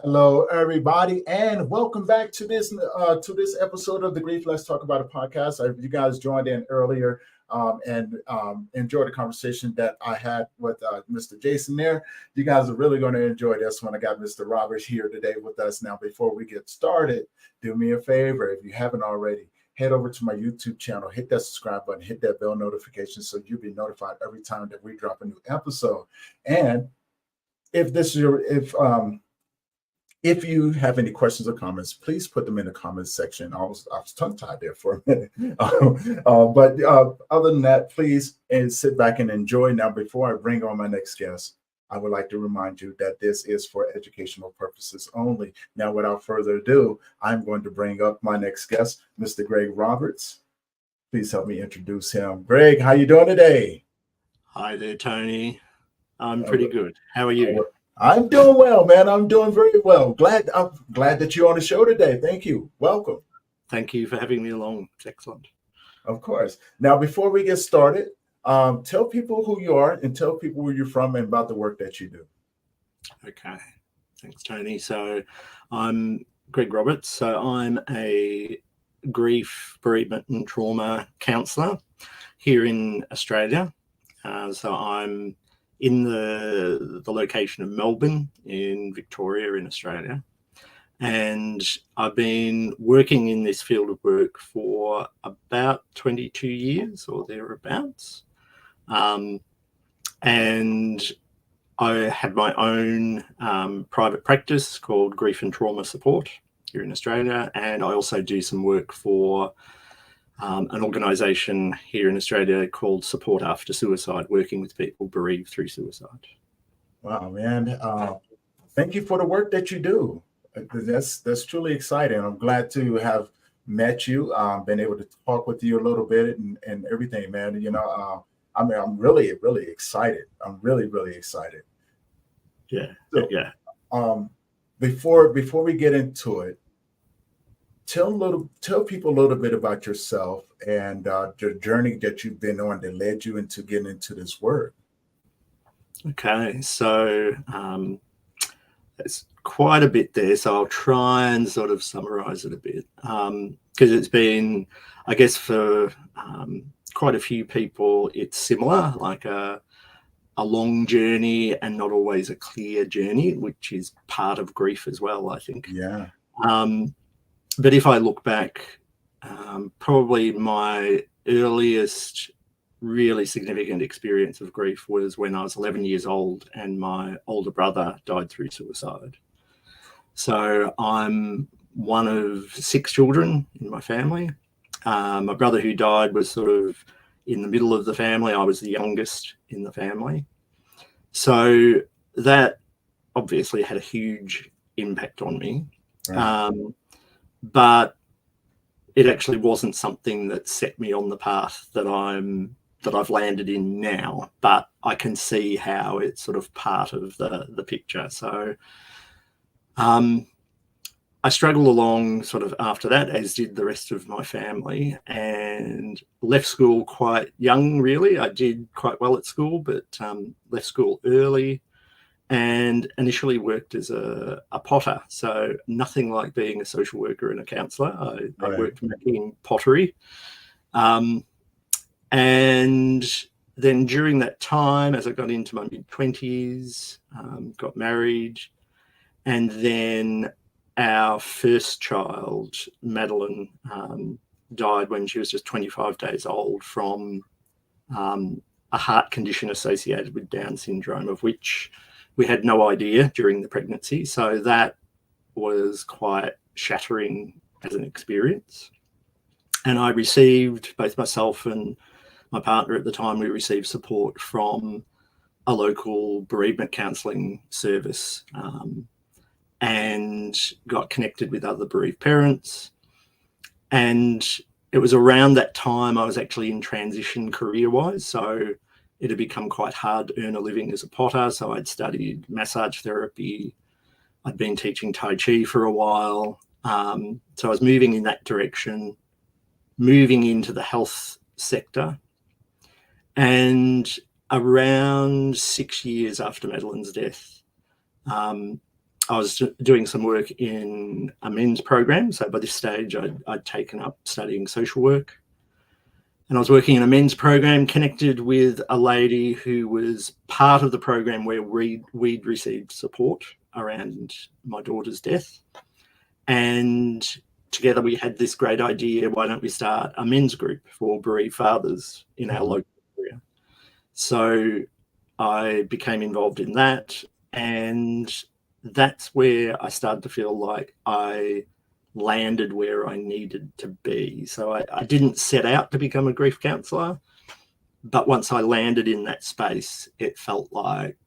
Hello, everybody, and welcome back to this episode of the Grief Let's Talk About It podcast. You guys joined in earlier and enjoyed the conversation that I had with Mr. Jason there. You guys are really going to enjoy this one. I got Mr. Roberts here today with us. Now, before we get started, do me a favor, if you haven't already, head over to my YouTube channel, hit that subscribe button, hit that bell notification so you'll be notified every time that we drop a new episode. And if you have any questions or comments, please put them in the comments section. I was tongue-tied there for a minute. But other than that, please sit back and enjoy. Now, before I bring on my next guest, I would like to remind you that this is for educational purposes only. Now, without further ado, I'm going to bring up my next guest, Mr. Greg Roberts. Please help me introduce him. Greg, how you doing today? Hi there, Tony. I'm pretty good. How are you? I'm doing well, man. I'm doing very well. I'm glad that you're on the show today. Thank you. Welcome. Thank you for having me along. It's excellent. Of course. Now, before we get started, tell people who you are and tell people where you're from and about the work that you do. Okay. Thanks, Tony. So I'm Greg Roberts. So I'm a grief, bereavement and trauma counsellor here in Australia. So I'm in the location of Melbourne in Victoria in Australia. And I've been working in this field of work for about 22 years or thereabouts. And I have my own private practice called Grief and Trauma Support here in Australia. And I also do some work for an organisation here in Australia called Support After Suicide, working with people bereaved through suicide. Wow, man. Thank you for the work that you do. That's truly exciting. I'm glad to have met you, been able to talk with you a little bit and everything, man. You know, I'm really, really excited. I'm really, really excited. Yeah. So, yeah. Before we get into it, tell people a little bit about yourself and the journey that you've been on that led you into getting into this work. Okay, so it's quite a bit there, so I'll try and sort of summarize it a bit, because it's been, I guess, for quite a few people it's similar, like a long journey and not always a clear journey, which is part of grief as well, I think. Yeah. But if I look back, probably my earliest really significant experience of grief was when I was 11 years old and my older brother died through suicide. So I'm one of 6 children in my family. My brother who died was sort of in the middle of the family. I was the youngest in the family. So that obviously had a huge impact on me. Right. But it actually wasn't something that set me on the path that I've landed in now, but I can see how it's sort of part of the picture. So I struggled along sort of after that, as did the rest of my family, and left school quite young, really. I did quite well at school, but left school early. And initially worked as a potter, so nothing like being a social worker and a counsellor. I worked making pottery. And then during that time, as I got into my mid-20s, got married, and then our first child, Madeline, died when she was just 25 days old from a heart condition associated with Down syndrome, of which we had no idea during the pregnancy. So that was quite shattering as an experience. And I received, both myself and my partner at the time, we received support from a local bereavement counselling service, and got connected with other bereaved parents. And it was around that time I was actually in transition career-wise. So it had become quite hard to earn a living as a potter. So I'd studied massage therapy. I'd been teaching Tai Chi for a while. So I was moving in that direction, moving into the health sector. And around 6 years after Madeline's death, I was doing some work in a men's program. So by this stage, I'd taken up studying social work. And I was working in a men's program, connected with a lady who was part of the program where we'd received support around my daughter's death. And together we had this great idea, why don't we start a men's group for bereaved fathers in our local area? So I became involved in that, and that's where I started to feel like I landed where I needed to be. So I didn't set out to become a grief counsellor, but once I landed in that space, it felt like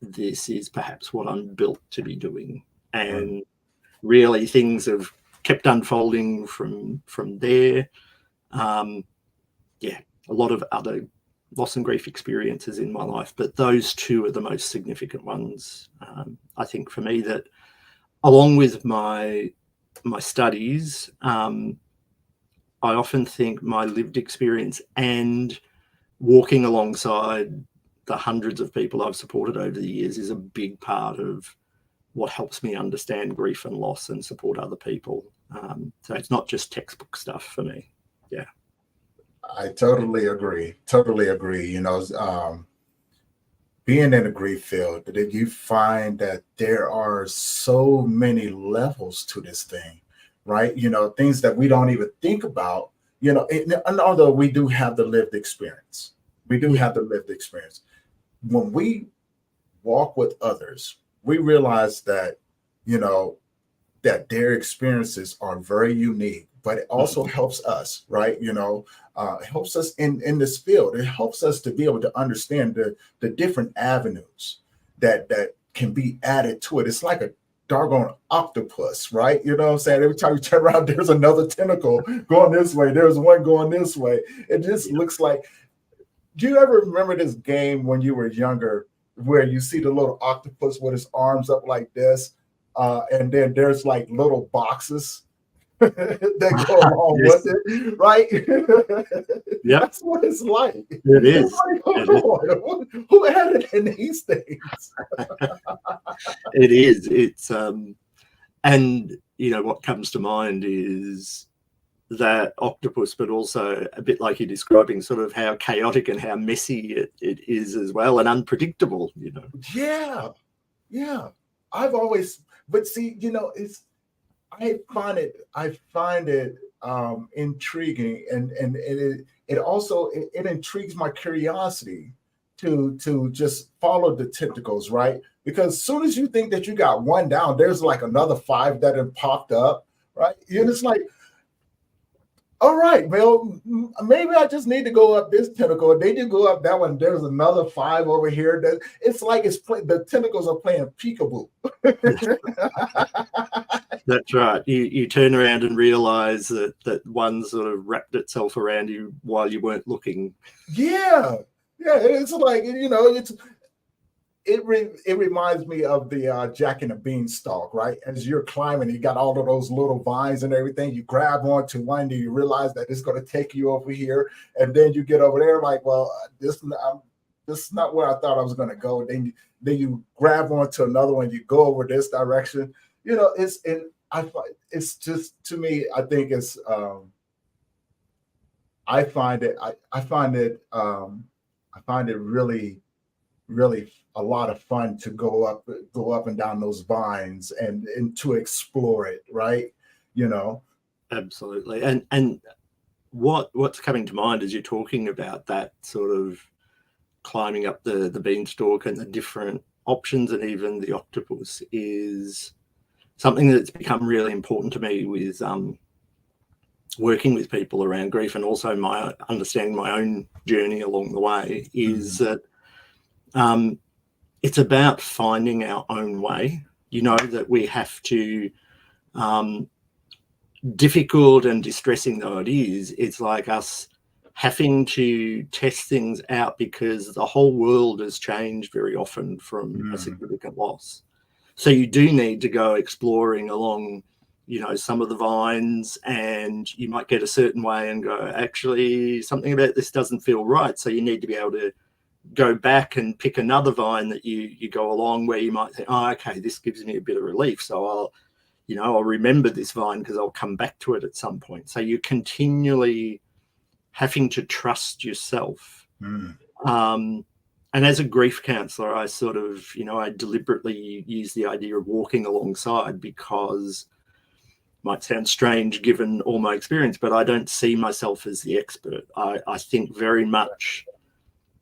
this is perhaps what I'm built to be doing. And really things have kept unfolding from there. A lot of other loss and grief experiences in my life, but those two are the most significant ones. I think for me, that along with my studies, I often think my lived experience and walking alongside the hundreds of people I've supported over the years is a big part of what helps me understand grief and loss and support other people. So it's not just textbook stuff for me. Yeah. I totally agree. You know, being in the grief field, that you find that there are so many levels to this thing, right? You know, things that we don't even think about, you know, and although we do have the lived experience, when we walk with others, we realize that, you know, that their experiences are very unique, but it also helps us, right? You know, it helps us in this field. It helps us to be able to understand the different avenues that can be added to it. It's like a doggone octopus, right? You know what I'm saying? Every time you turn around, there's another tentacle going this way. There's one going this way. It just looks like, do you ever remember this game when you were younger where you see the little octopus with his arms up like this? And then there's like little boxes that go along with it, right? Yeah, that's what it's like. It is. Like, who added in these things? It is. It's and you know what comes to mind is that octopus, but also a bit like you're describing, sort of how chaotic and how messy it is as well, and unpredictable. You know. Yeah. I've always, but see, you know, I find it intriguing, and it also intrigues my curiosity to just follow the tentacles, right? Because as soon as you think that you got one down, there's like another 5 that have popped up, right? And it's like, all right, well, maybe I just need to go up this tentacle. And then you go up that one. There's another 5 over here. It's like the tentacles are playing peekaboo. That's right. You turn around and realize that one sort of wrapped itself around you while you weren't looking. Yeah. It's like, you know, it reminds me of the Jack and the Beanstalk, right? As you're climbing, you got all of those little vines and everything. You grab onto one, and you realize that it's going to take you over here, and then you get over there, like, well, this is not where I thought I was going to go. Then you grab onto another one, you go over this direction. You know, it's just, to me, I think it's I find it really, really a lot of fun to go up and down those vines and to explore it, right? You know. Absolutely. And what's coming to mind as you're talking about that sort of climbing up the beanstalk and the different options and even the octopus is something that's become really important to me with working with people around grief, and also my understanding my own journey along the way is that it's about finding our own way. You know, that we have to, difficult and distressing though it is, it's like us having to test things out because the whole world has changed very often from a significant loss. So you do need to go exploring along, you know, some of the vines, and you might get a certain way and go, actually, something about this doesn't feel right. So you need to be able to go back and pick another vine that you go along where you might think, oh, okay, this gives me a bit of relief. So I'll remember this vine because I'll come back to it at some point. So you're continually having to trust yourself. And as a grief counsellor, I sort of, I deliberately use the idea of walking alongside, because it might sound strange given all my experience, but I don't see myself as the expert. I think very much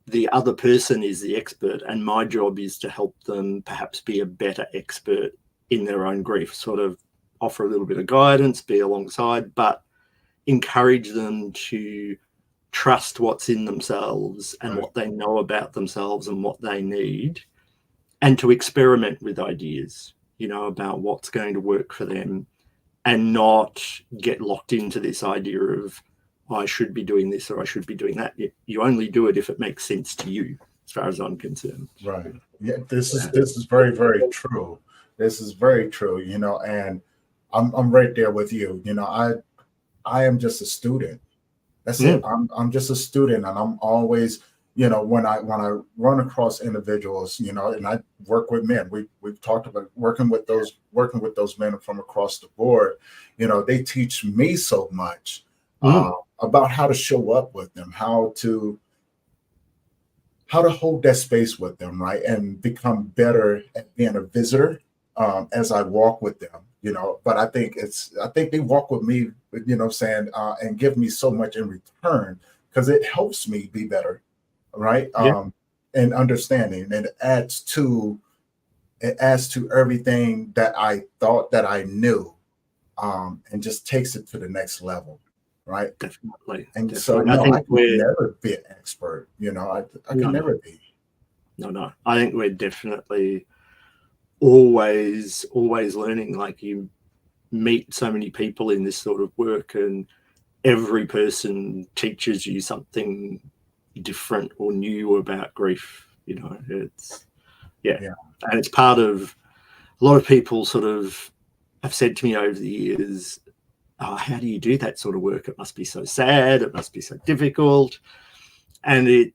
the other person is the expert, and my job is to help them perhaps be a better expert in their own grief, sort of offer a little bit of guidance, be alongside, but encourage them to trust what's in themselves and what they know about themselves and what they need, and to experiment with ideas, about what's going to work for them, and not get locked into this idea of, oh, I should be doing this or I should be doing that. You only do it if it makes sense to you, as far as I'm concerned. Right. Yeah, this is very, very true. This is very true, and I'm right there with you. I am just a student. That's it. I'm just a student, and I'm always, when I run across individuals, and I work with men. We've talked about working with those men from across the board. They teach me so much about how to show up with them, how to hold that space with them, right, and become better at being a visitor as I walk with them. But I think they walk with me, and give me so much in return, because it helps me be better, right? And understanding, and it adds to everything that I thought that I knew, and just takes it to the next level, right? Definitely. And so I can never be an expert, I can never be. No, I think we're definitely always learning. Like, you meet so many people in this sort of work, and every person teaches you something different or new about grief. It's and it's part of, a lot of people sort of have said to me over the years, oh, how do you do that sort of work? It must be so sad, it must be so difficult. And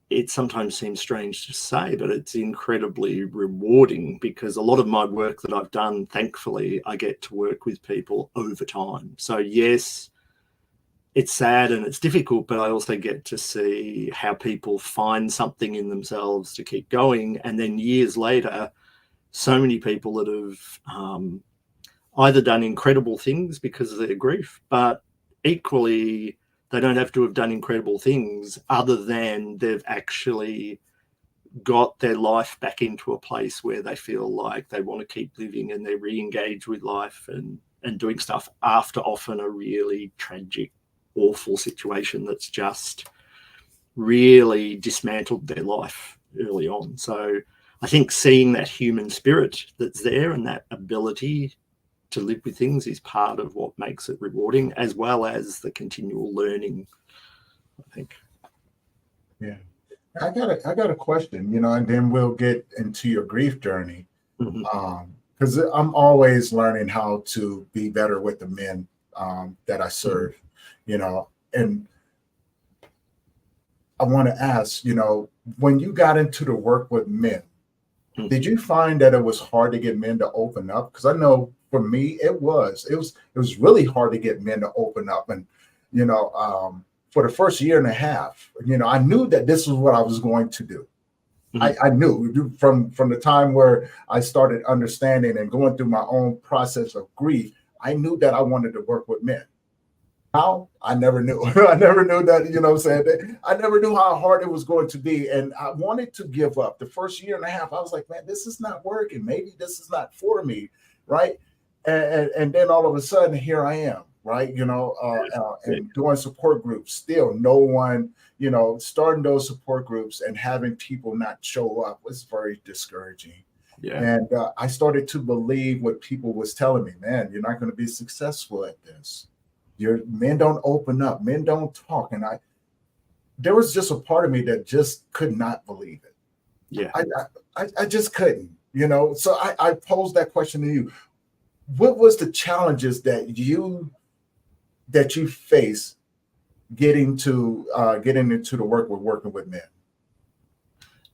it sometimes seems strange to say, but it's incredibly rewarding, because a lot of my work that I've done, thankfully, I get to work with people over time. So yes, it's sad and it's difficult, but I also get to see how people find something in themselves to keep going. And then years later, so many people that have either done incredible things because of their grief, but equally, they don't have to have done incredible things other than they've actually got their life back into a place where they feel like they want to keep living, and they re-engage with life and doing stuff after often a really tragic, awful situation that's just really dismantled their life early on. So I think seeing that human spirit that's there and that ability to live with things is part of what makes it rewarding, as well as the continual learning, I think. Yeah. I got a question, and then we'll get into your grief journey. Because I'm always learning how to be better with the men that I serve, and I want to ask, when you got into the work with men, did you find that it was hard to get men to open up? Because I know for me, it was really hard to get men to open up. And, for the first year and a half, I knew that this was what I was going to do. I knew from the time where I started understanding and going through my own process of grief, I knew that I wanted to work with men. How? I never knew. I never knew that, I never knew how hard it was going to be. And I wanted to give up. The first year and a half, I was like, man, this is not working. Maybe this is not for me, right? And then all of a sudden, here I am, right? And doing support groups, still no one, starting those support groups and having people not show up was very discouraging. Yeah. And I started to believe what people was telling me, man, you're not going to be successful at this. Your men don't open up, men don't talk. And there was just a part of me that just could not believe it. Yeah. I just couldn't, so I posed that question to you. What was the challenges that you face getting into the work with working with men?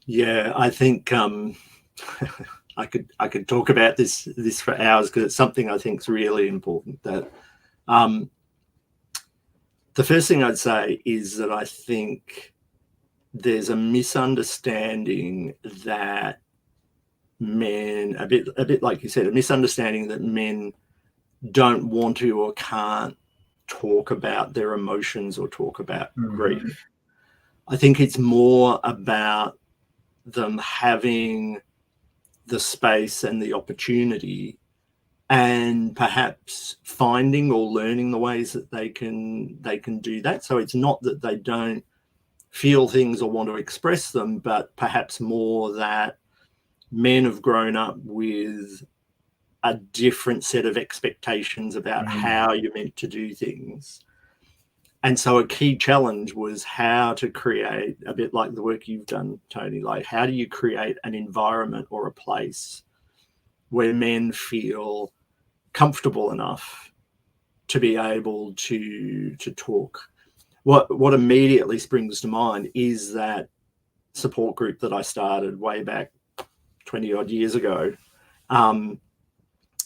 Yeah, I think I could talk about this for hours, because it's something I think is really important. That the first thing I'd say is that I think there's a misunderstanding that men, a bit like you said, a misunderstanding that men don't want to or can't talk about their emotions or talk about grief. I think it's more about them having the space and the opportunity, and perhaps finding or learning the ways that they can do that. So it's not that they don't feel things or want to express them, but perhaps more that men have grown up with a different set of expectations about how you're meant to do things. And so a key challenge was how to create, a bit like the work you've done, Tony, like how do you create an environment or a place where men feel comfortable enough to be able to talk. What immediately springs to mind is that support group that I started way back 20 odd years ago. And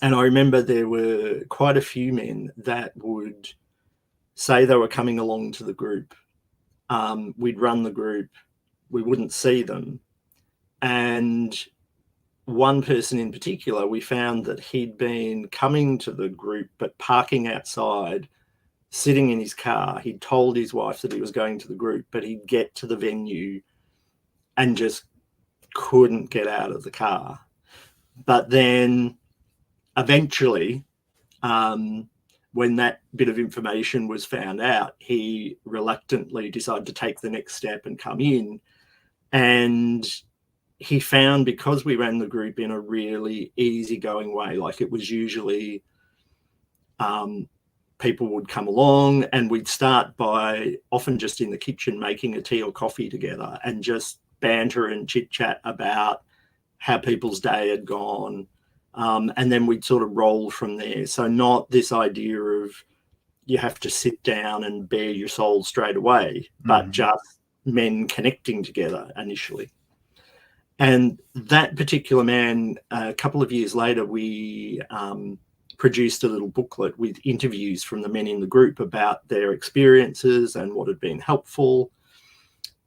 I remember there were quite a few men that would say they were coming along to the group. We'd run the group, we wouldn't see them. And one person in particular, we found that he'd been coming to the group, but parking outside, sitting in his car. He'd told his wife that he was going to the group, but he'd get to the venue and just couldn't get out of the car. But then eventually, when that bit of information was found out, he reluctantly decided to take the next step and come in. And he found, because we ran the group in a really easygoing way, like it was usually people would come along and we'd start by often just in the kitchen making a tea or coffee together and just banter and chit chat about how people's day had gone. And then we'd sort of roll from there. So not this idea of you have to sit down and bare your soul straight away, but just men connecting together initially. And that particular man, a couple of years later, we produced a little booklet with interviews from the men in the group about their experiences and what had been helpful.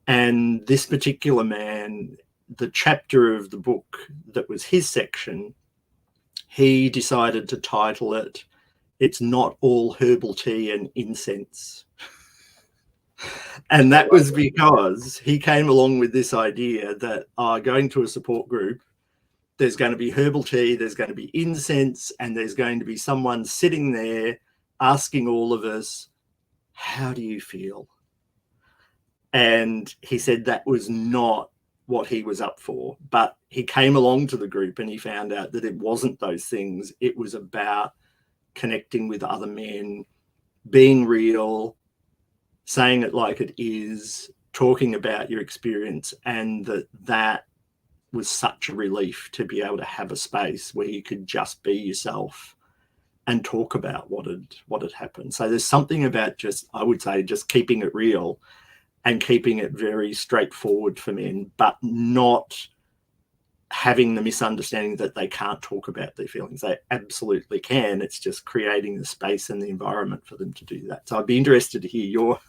And this particular man, the chapter of the book that was his section, he decided to title it, "It's Not All Herbal Tea and Incense." And that was because he came along with this idea that going to a support group, there's going to be herbal tea, there's going to be incense, and there's going to be someone sitting there asking all of us, how do you feel? And he said that was not what he was up for. But he came along to the group and he found out that it wasn't those things. It was about connecting with other men, being real, saying it like it is, talking about your experience, and that was such a relief to be able to have a space where you could just be yourself and talk about what had happened. So there's something about I would say, just keeping it real and keeping it very straightforward for men, but not having the misunderstanding that they can't talk about their feelings. They absolutely can. It's just creating the space and the environment for them to do that. So I'd be interested to hear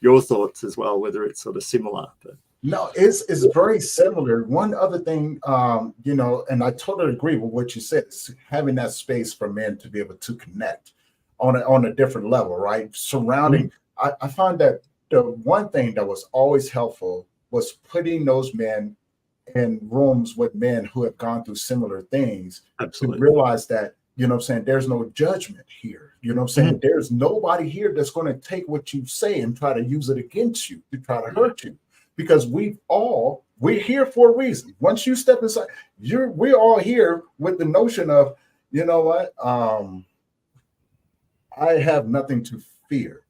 your thoughts as well, whether it's sort of similar. But no, it's very similar. One other thing, and I totally agree with what you said, is having that space for men to be able to connect on a different level, right? Surrounding, I find that the one thing that was always helpful was putting those men in rooms with men who have gone through similar things. Absolutely. To realize that, there's no judgment here. There's nobody here that's going to take what you say and try to use it against you, to try to hurt you. Because we're here for a reason. Once you step inside, we're all here with the notion of, I have nothing to fear.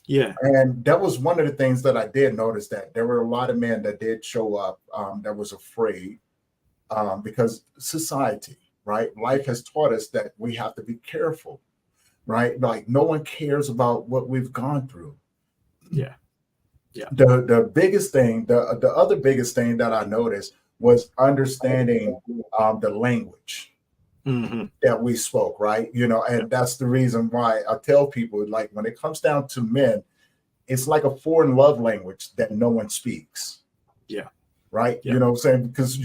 Yeah. And that was one of the things that I did notice, that there were a lot of men that did show up that was afraid because society, right? Life has taught us that we have to be careful, right? Like no one cares about what we've gone through. Yeah. The biggest thing, the other biggest thing that I noticed was understanding the language that we spoke, right? And that's the reason why I tell people, like, when it comes down to men, it's like a foreign love language that no one speaks. Yeah. Right. Yeah. You know what I'm saying? Because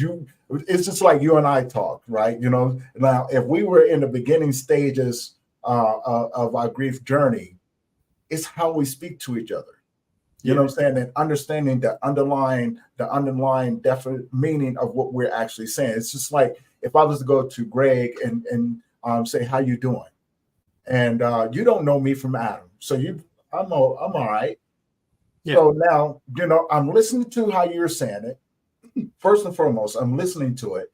it's just like you and I talk, right? Now, if we were in the beginning stages of our grief journey, it's how we speak to each other. You know what I'm saying? And understanding the underlying definite meaning of what we're actually saying. It's just like if I was to go to Greg and say, "How you doing?" And you don't know me from Adam, so I'm all right. Yeah. So now, I'm listening to how you're saying it. First and foremost, I'm listening to it,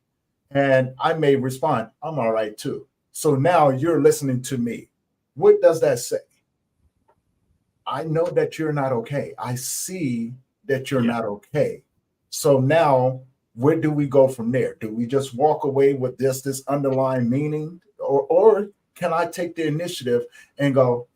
and I may respond, "I'm all right too." So now you're listening to me. What does that say? I know that you're not okay. I see that you're not okay. So now, where do we go from there? Do we just walk away with this underlying meaning, or can I take the initiative and go,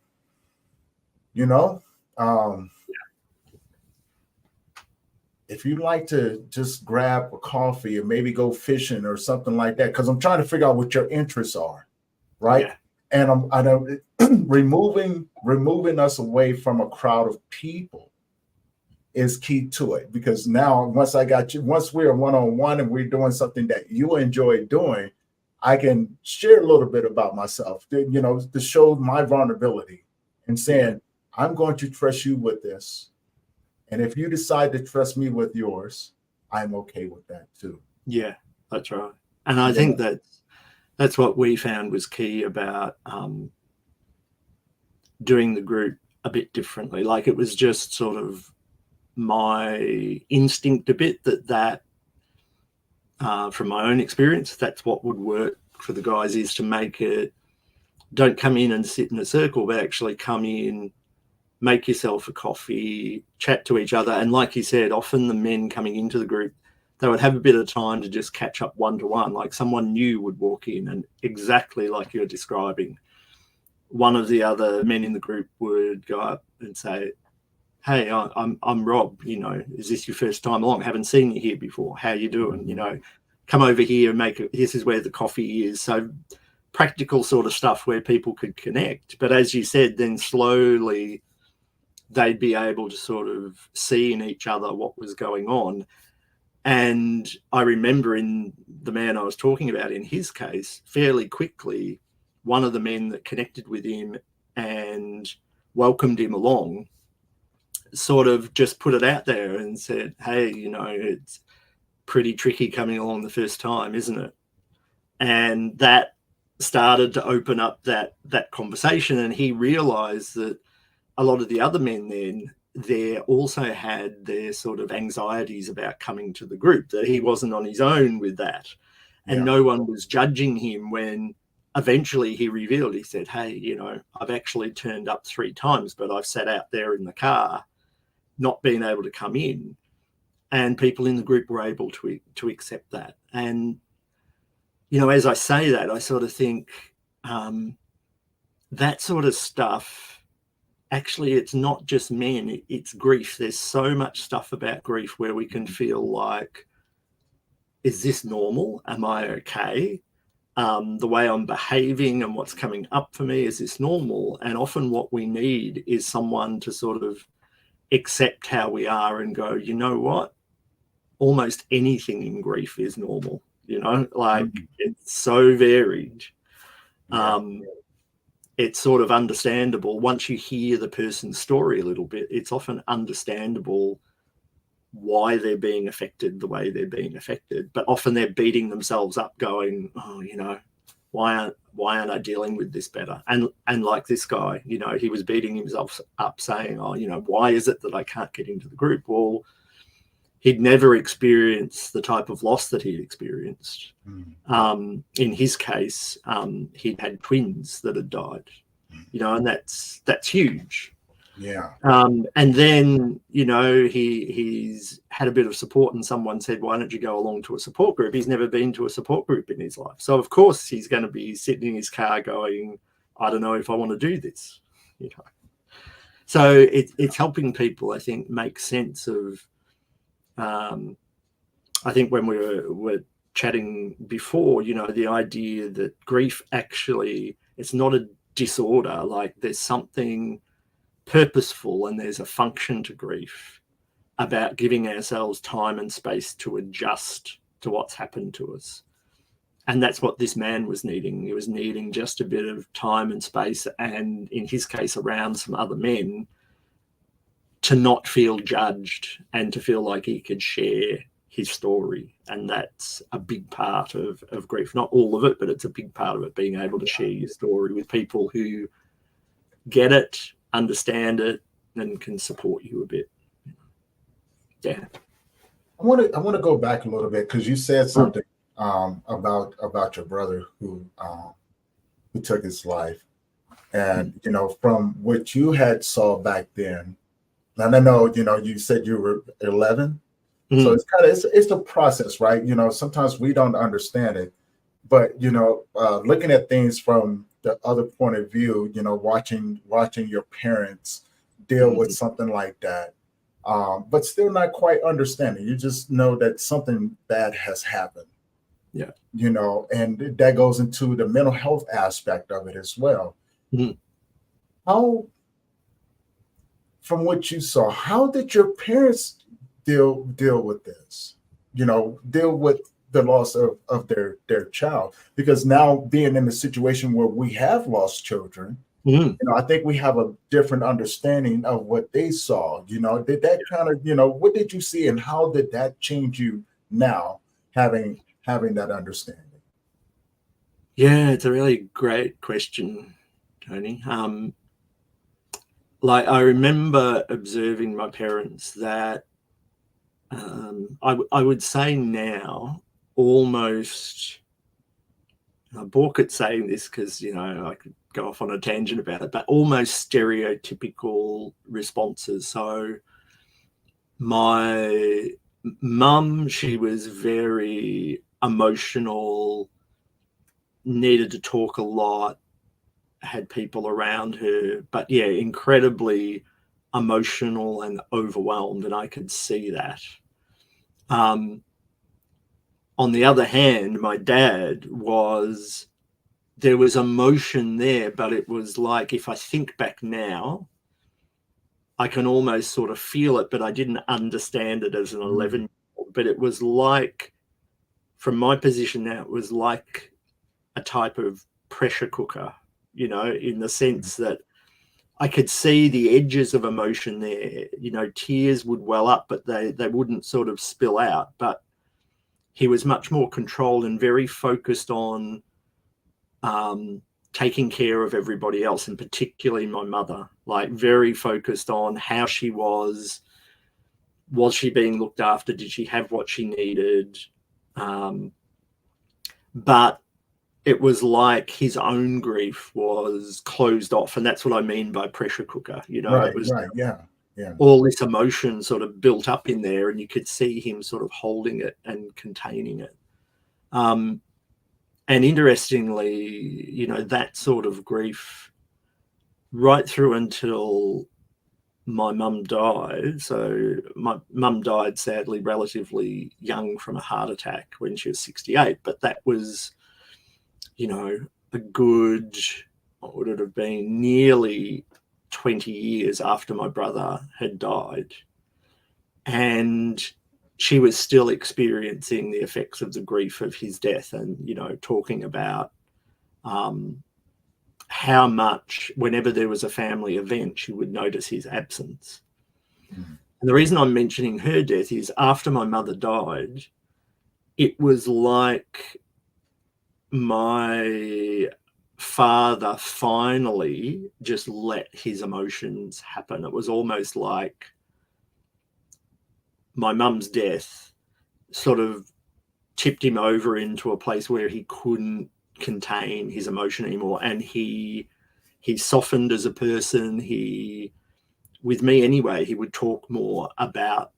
if you'd like to just grab a coffee and maybe go fishing or something like that, because I'm trying to figure out what your interests are, right? Yeah. And I'm removing us away from a crowd of people is key to it, because now once we're one-on-one and we're doing something that you enjoy doing, I can share a little bit about myself, to show my vulnerability and saying, I'm going to trust you with this. And if you decide to trust me with yours, I'm okay with that too. Yeah, that's right. And I think that's what we found was key about doing the group a bit differently. Like, it was just sort of my instinct a bit that from my own experience, that's what would work for the guys, is to make it, don't come in and sit in a circle, but actually come in, make yourself a coffee, chat to each other. And like you said, often the men coming into the group, they would have a bit of time to just catch up one-to-one. Like, someone new would walk in, and exactly like you're describing, one of the other men in the group would go up and say, "Hey, I'm Rob, is this your first time along? Haven't seen you here before. How you doing? Come over here and this is where the coffee is." So practical sort of stuff where people could connect. But as you said, then slowly they'd be able to sort of see in each other what was going on. And I remember in the man I was talking about, in his case, fairly quickly, one of the men that connected with him and welcomed him along sort of just put it out there and said, "Hey, it's pretty tricky coming along the first time, isn't it?" And that started to open up that conversation. And he realized that a lot of the other men then there also had their sort of anxieties about coming to the group, that he wasn't on his own with that. And no one was judging him when eventually he revealed, he said, "Hey, I've actually turned up 3 times, but I've sat out there in the car, not being able to come in." And people in the group were able to accept that. And, as I say that, I sort of think that sort of stuff, actually, it's not just men, it's grief. There's so much stuff about grief where we can feel like, is this normal? Am I okay? The way I'm behaving and what's coming up for me, is this normal? And often what we need is someone to sort of accept how we are and go, you know what? Almost anything in grief is normal, it's so varied. It's sort of understandable. Once you hear the person's story a little bit, it's often understandable why they're being affected the way they're being affected. But often they're beating themselves up going, "Oh, why aren't I dealing with this better?" And like this guy, he was beating himself up saying, "Oh, why is it that I can't get into the group?" Well, he'd never experienced the type of loss that he'd experienced. In his case, he'd had twins that had died, and that's huge. Yeah. And then, he's had a bit of support, and someone said, "Why don't you go along to a support group?" He's never been to a support group in his life. So of course he's going to be sitting in his car going, "I don't know if I want to do this," So it's helping people, I think, make sense of, I think when we were chatting before, you know, the idea that grief actually, it's not a disorder, like there's something purposeful and there's a function to grief about giving ourselves time and space to adjust to what's happened to us. And that's what this man was needing. He was needing just a bit of time and space, and in his case, around some other men, to not feel judged and to feel like he could share his story. And that's a big part of grief. Not all of it, but it's a big part of it, being able to share your story with people who get it, understand it, and can support you a bit. Yeah. I want to go back a little bit, because you said something about your brother who took his life, and you know, from what you had saw back then, and I know, you know, you said you were 11, so it's kind of it's a process, right? You know, sometimes we don't understand it, but you know, looking at things from the other point of view, you know, watching your parents deal with something like that, but still not quite understanding. You just know that something bad has happened. Yeah. You know, and that goes into the mental health aspect of it as well. How, from what you saw, how did your parents deal with this? You know, deal with the loss of their child? Because now, being in a situation where we have lost children, you know, I think we have a different understanding of what they saw. You know, did that kind of, you know, what did you see, and how did that change you now, having that understanding? Yeah, it's a really great question, Tony. Like, I remember observing my parents that I would say now, almost, I balk at saying this because, you know, I could go off on a tangent about it, but almost stereotypical responses. So my mum, she was very emotional, needed to talk a lot, had people around her, but yeah, incredibly emotional and overwhelmed, and I could see that. On the other hand, my dad was, there was emotion there, but it was like, if I think back now, I can almost sort of feel it, but I didn't understand it as an 11-year-old. But it was like, from my position now, it was like a type of pressure cooker, you know, in the sense that I could see the edges of emotion there. You know, tears would well up, but they wouldn't sort of spill out. But he was much more controlled and very focused on taking care of everybody else, and particularly my mother, like very focused on how she was she being looked after? Did she have what she needed? But it was like his own grief was closed off. And that's what I mean by pressure cooker. You know, it was all this emotion sort of built up in there, and you could see him sort of holding it and containing it. And interestingly, you know, that sort of grief right through until my mum died. So my mum died, sadly, relatively young from a heart attack when she was 68. But that was, you know, a good, what would it have been, nearly 20 years after my brother had died. And she was still experiencing the effects of the grief of his death, and, you know, talking about how much, whenever there was a family event, she would notice his absence. And the reason I'm mentioning her death is, after my mother died, it was like my father finally just let his emotions happen. It was almost like my mum's death sort of tipped him over into a place where he couldn't contain his emotion anymore, and he softened as a person. With me anyway, he would talk more about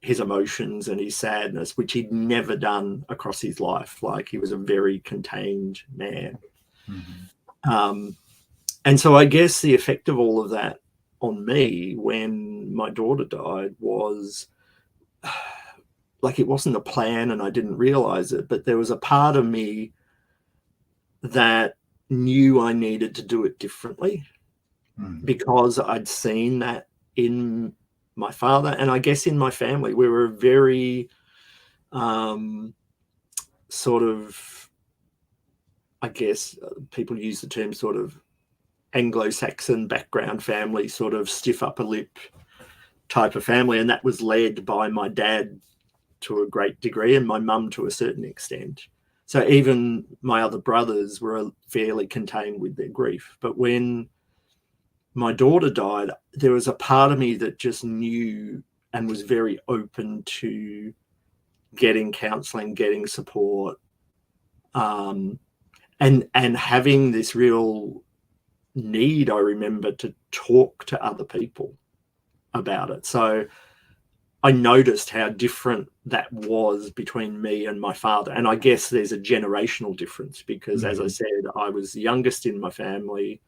his emotions and his sadness, which he'd never done across his life. Like, he was a very contained man. And so I guess the effect of all of that on me when my daughter died was like, it wasn't a plan and I didn't realize it, but there was a part of me that knew I needed to do it differently because I'd seen that in my father, and I guess in my family. We were a very sort of, I guess people use the term sort of Anglo-Saxon background family, sort of stiff upper lip type of family, and that was led by my dad to a great degree and my mum to a certain extent. So even my other brothers were fairly contained with their grief. But when my daughter died, there was a part of me that just knew and was very open to getting counselling, getting support, and having this real need, I remember, to talk to other people about it. So I noticed how different that was between me and my father. And I guess there's a generational difference because, as I said, I was the youngest in my family.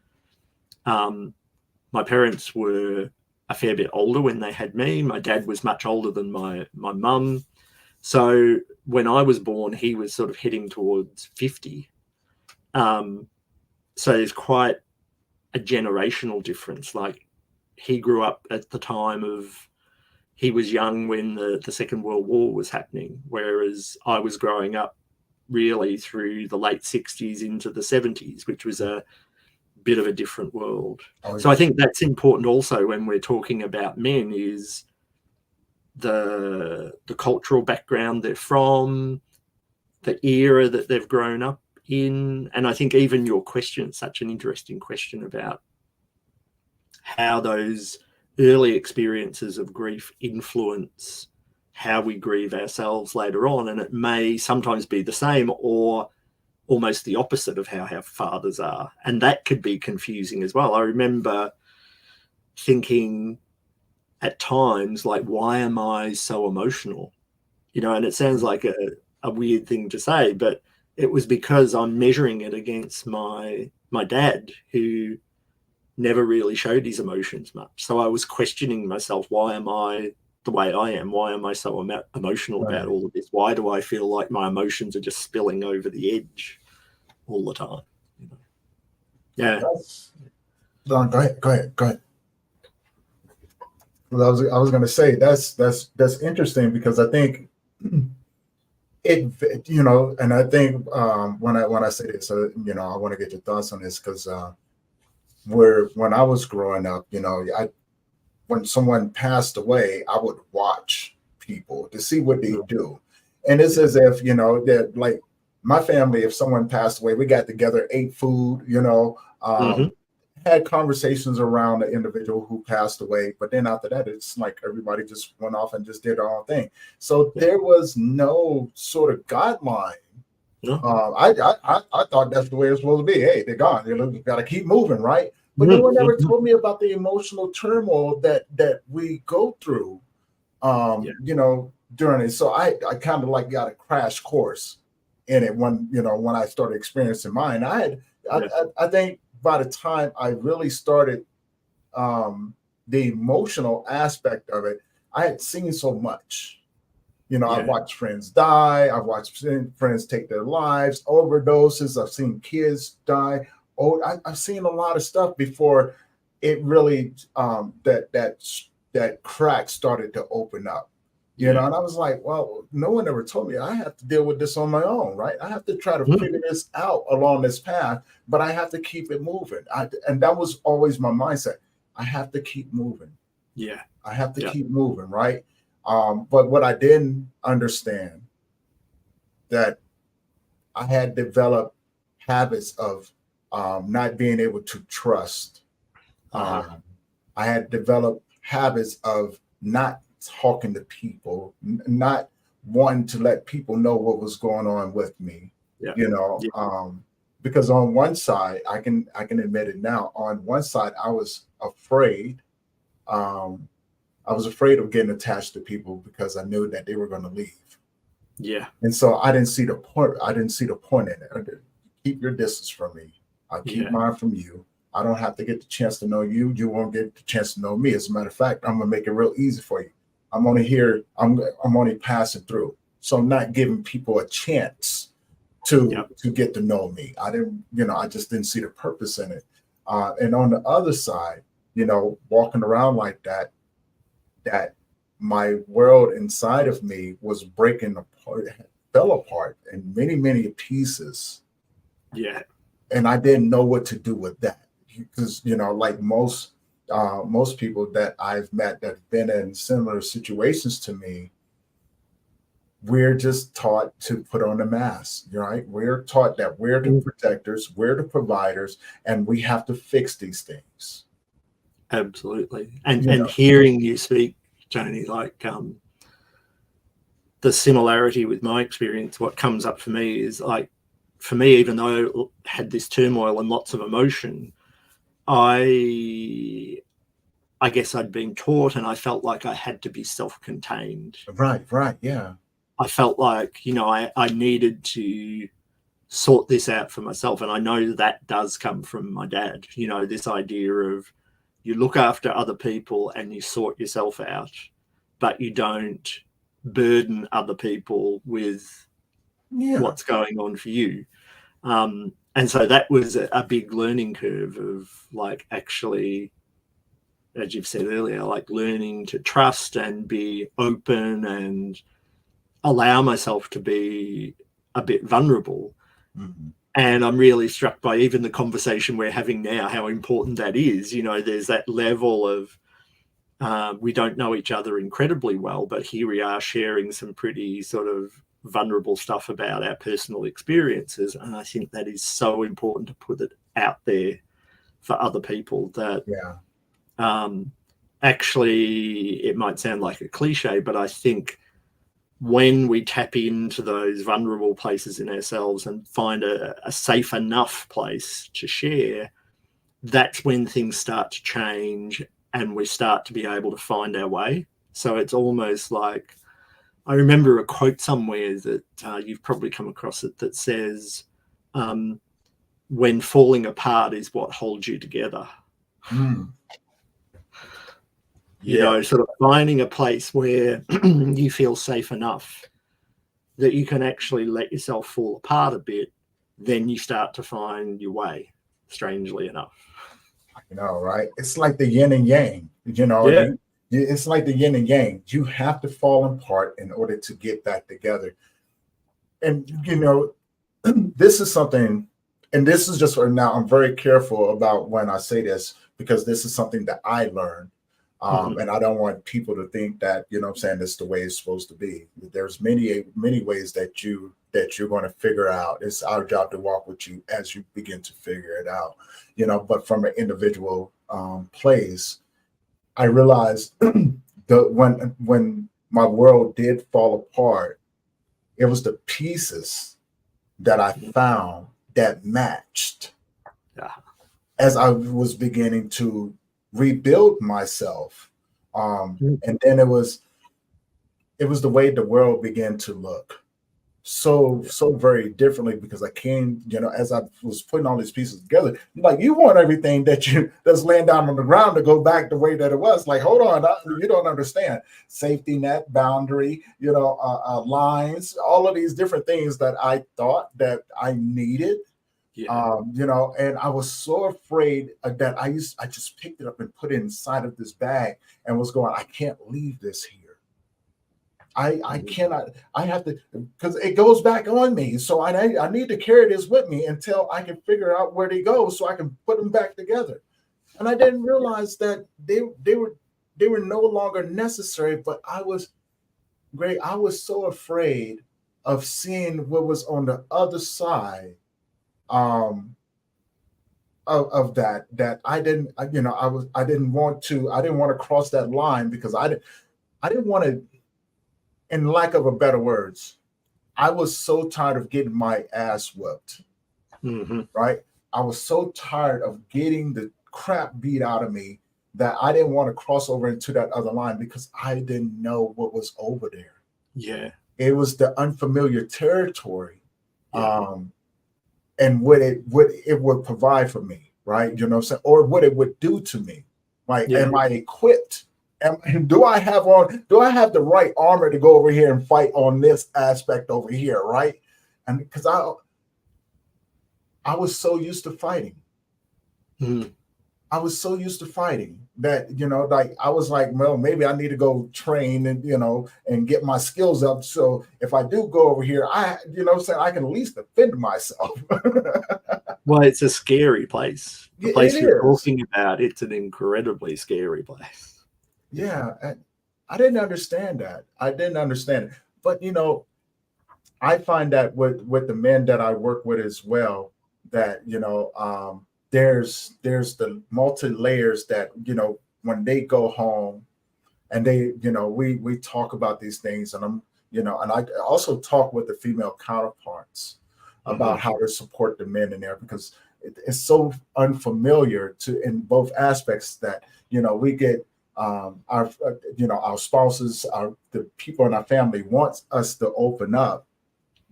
My parents were a fair bit older when they had me. My dad was much older than my mum. So when I was born, he was sort of heading towards 50. So there's quite a generational difference. Like, he grew up at the time of, he was young when the Second World War was happening, whereas I was growing up really through the late 60s into the 70s, which was a bit of a different world. So I think that's important also when we're talking about men, is the cultural background they're from, the era that they've grown up in. And I think even your question, such an interesting question about how those early experiences of grief influence how we grieve ourselves later on. And it may sometimes be the same or almost the opposite of how our fathers are. And that could be confusing as well. I remember thinking at times, like, why am I so emotional? You know, and it sounds like a weird thing to say, but it was because I'm measuring it against my dad, who never really showed his emotions much. So I was questioning myself, why am I the way I am? Why am I so emotional about all of this? Why do I feel like my emotions are just spilling over the edge all the time? You know? Yeah. Go ahead. Well, I was going to say that's interesting, because I think it, you know, and I think when I say this, you know, I want to get your thoughts on this, because when I was growing up, you know, when someone passed away, I would watch people to see what they do. And it's as if, you know, that, like, my family, if someone passed away, we got together, ate food, you know, had conversations around the individual who passed away. But then after that, it's like everybody just went off and just did their own thing. So there was no sort of guideline. I thought that's the way it's supposed to be. Hey, they're gone. You got to keep moving, right? But no one ever told me about the emotional turmoil that we go through, you know, during it. So I kind of like got a crash course in it when I started experiencing mine. I think by the time I really started the emotional aspect of it, I had seen so much. You know, I've watched friends die. I've watched friends take their lives, overdoses. I've seen kids die. I've seen a lot of stuff before it really that crack started to open up. You know, and I was like, well, no one ever told me I have to deal with this on my own, right? I have to try to figure this out along this path, but I have to keep it moving. And that was always my mindset. I have to keep moving. Yeah. I have to keep moving, right? But what I didn't understand, that I had developed habits of not being able to trust. I had developed habits of not talking to people, not wanting to let people know what was going on with me. You know, because on one side, I can admit it now. On one side, I was afraid. I was afraid of getting attached to people because I knew that they were going to leave. Yeah. And so I didn't see the point. I didn't see the point in it. Keep your distance from me. I'll keep mine from you. I don't have to get the chance to know you. You won't get the chance to know me. As a matter of fact, I'm gonna make it real easy for you. I'm only here. I'm only passing through. So I'm not giving people a chance to get to know me. I didn't, I just didn't see the purpose in it. And on the other side, walking around like that, that my world inside of me was breaking apart, fell apart in many, many pieces. Yeah. And I didn't know what to do with that. Because, like most people that I've met that have been in similar situations to me, we're just taught to put on a mask, right? We're taught that we're the protectors, we're the providers, and we have to fix these things. Absolutely. And hearing you speak, Tony, like the similarity with my experience, what comes up for me is like, for me, even though I had this turmoil and lots of emotion, I guess I'd been taught and I felt like I had to be self-contained. Right, yeah. I felt like, I needed to sort this out for myself. And I know that does come from my dad, this idea of you look after other people and you sort yourself out, but you don't burden other people with what's going on for you. And so that was a big learning curve of like actually, as you've said earlier, like learning to trust and be open and allow myself to be a bit vulnerable. Mm-hmm. And I'm really struck by even the conversation we're having now, how important that is. There's that level of we don't know each other incredibly well, but here we are sharing some pretty sort of vulnerable stuff about our personal experiences. And I think that is so important to put it out there for other people that actually it might sound like a cliche, but I think when we tap into those vulnerable places in ourselves and find a safe enough place to share, that's when things start to change and we start to be able to find our way. So it's almost like, I remember a quote somewhere that you've probably come across it that says, when falling apart is what holds you together. Sort of finding a place where you feel safe enough that you can actually let yourself fall apart a bit, then you start to find your way, strangely enough. Right? It's like the yin and yang, it's like the yin and yang. You have to fall apart in order to get back together. And, this is something, and this is just for now, I'm very careful about when I say this, because this is something that I learned. And I don't want people to think that, this is the way it's supposed to be. There's many ways that you're going to figure out. It's our job to walk with you as you begin to figure it out, but from an individual place, I realized when my world did fall apart, it was the pieces that I found that matched as I was beginning to rebuild myself. And then it was the way the world began to look so very differently, because I came, as I was putting all these pieces together, like, you want everything that's laying down on the ground to go back the way that it was. Like, hold on, you don't understand. Safety net, boundary, lines, all of these different things that I thought that I needed. And I was so afraid that I just picked it up and put it inside of this bag and was going, I can't leave this here. I cannot, I have to, because it goes back on me. So I need to carry this with me until I can figure out where they go so I can put them back together. And I didn't realize that they were no longer necessary, but I was so afraid of seeing what was on the other side of that I didn't want to cross that line, because I didn't want to, in lack of a better words, I was so tired of getting my ass whipped. Right? I was so tired of getting the crap beat out of me that I didn't want to cross over into that other line, because I didn't know what was over there. It was the unfamiliar territory. And what it would provide for me, right? You know what I'm saying? Or what it would do to me. Like, Yeah. am I equipped? Do I have the right armor to go over here and fight on this aspect over here, right? And because I was so used to fighting. Mm. I was so used to fighting that, you know, like I was like, well, maybe I need to go train and, you know, and get my skills up. So if I do go over here, you know what I'm saying, I can at least defend myself. Well, it's a scary place. The place It you're is. talking about, it's an incredibly scary place. Yeah. I didn't understand that. I didn't understand it. But, you know, I find that with the men that I work with as well, that, you know, there's the multi layers that, you know, when they go home and they, you know, we talk about these things, and I'm, you know, and I also talk with the female counterparts about how to support the men in there, because it's so unfamiliar to in both aspects that, you know, we get our you know, our spouses, the people in our family wants us to open up.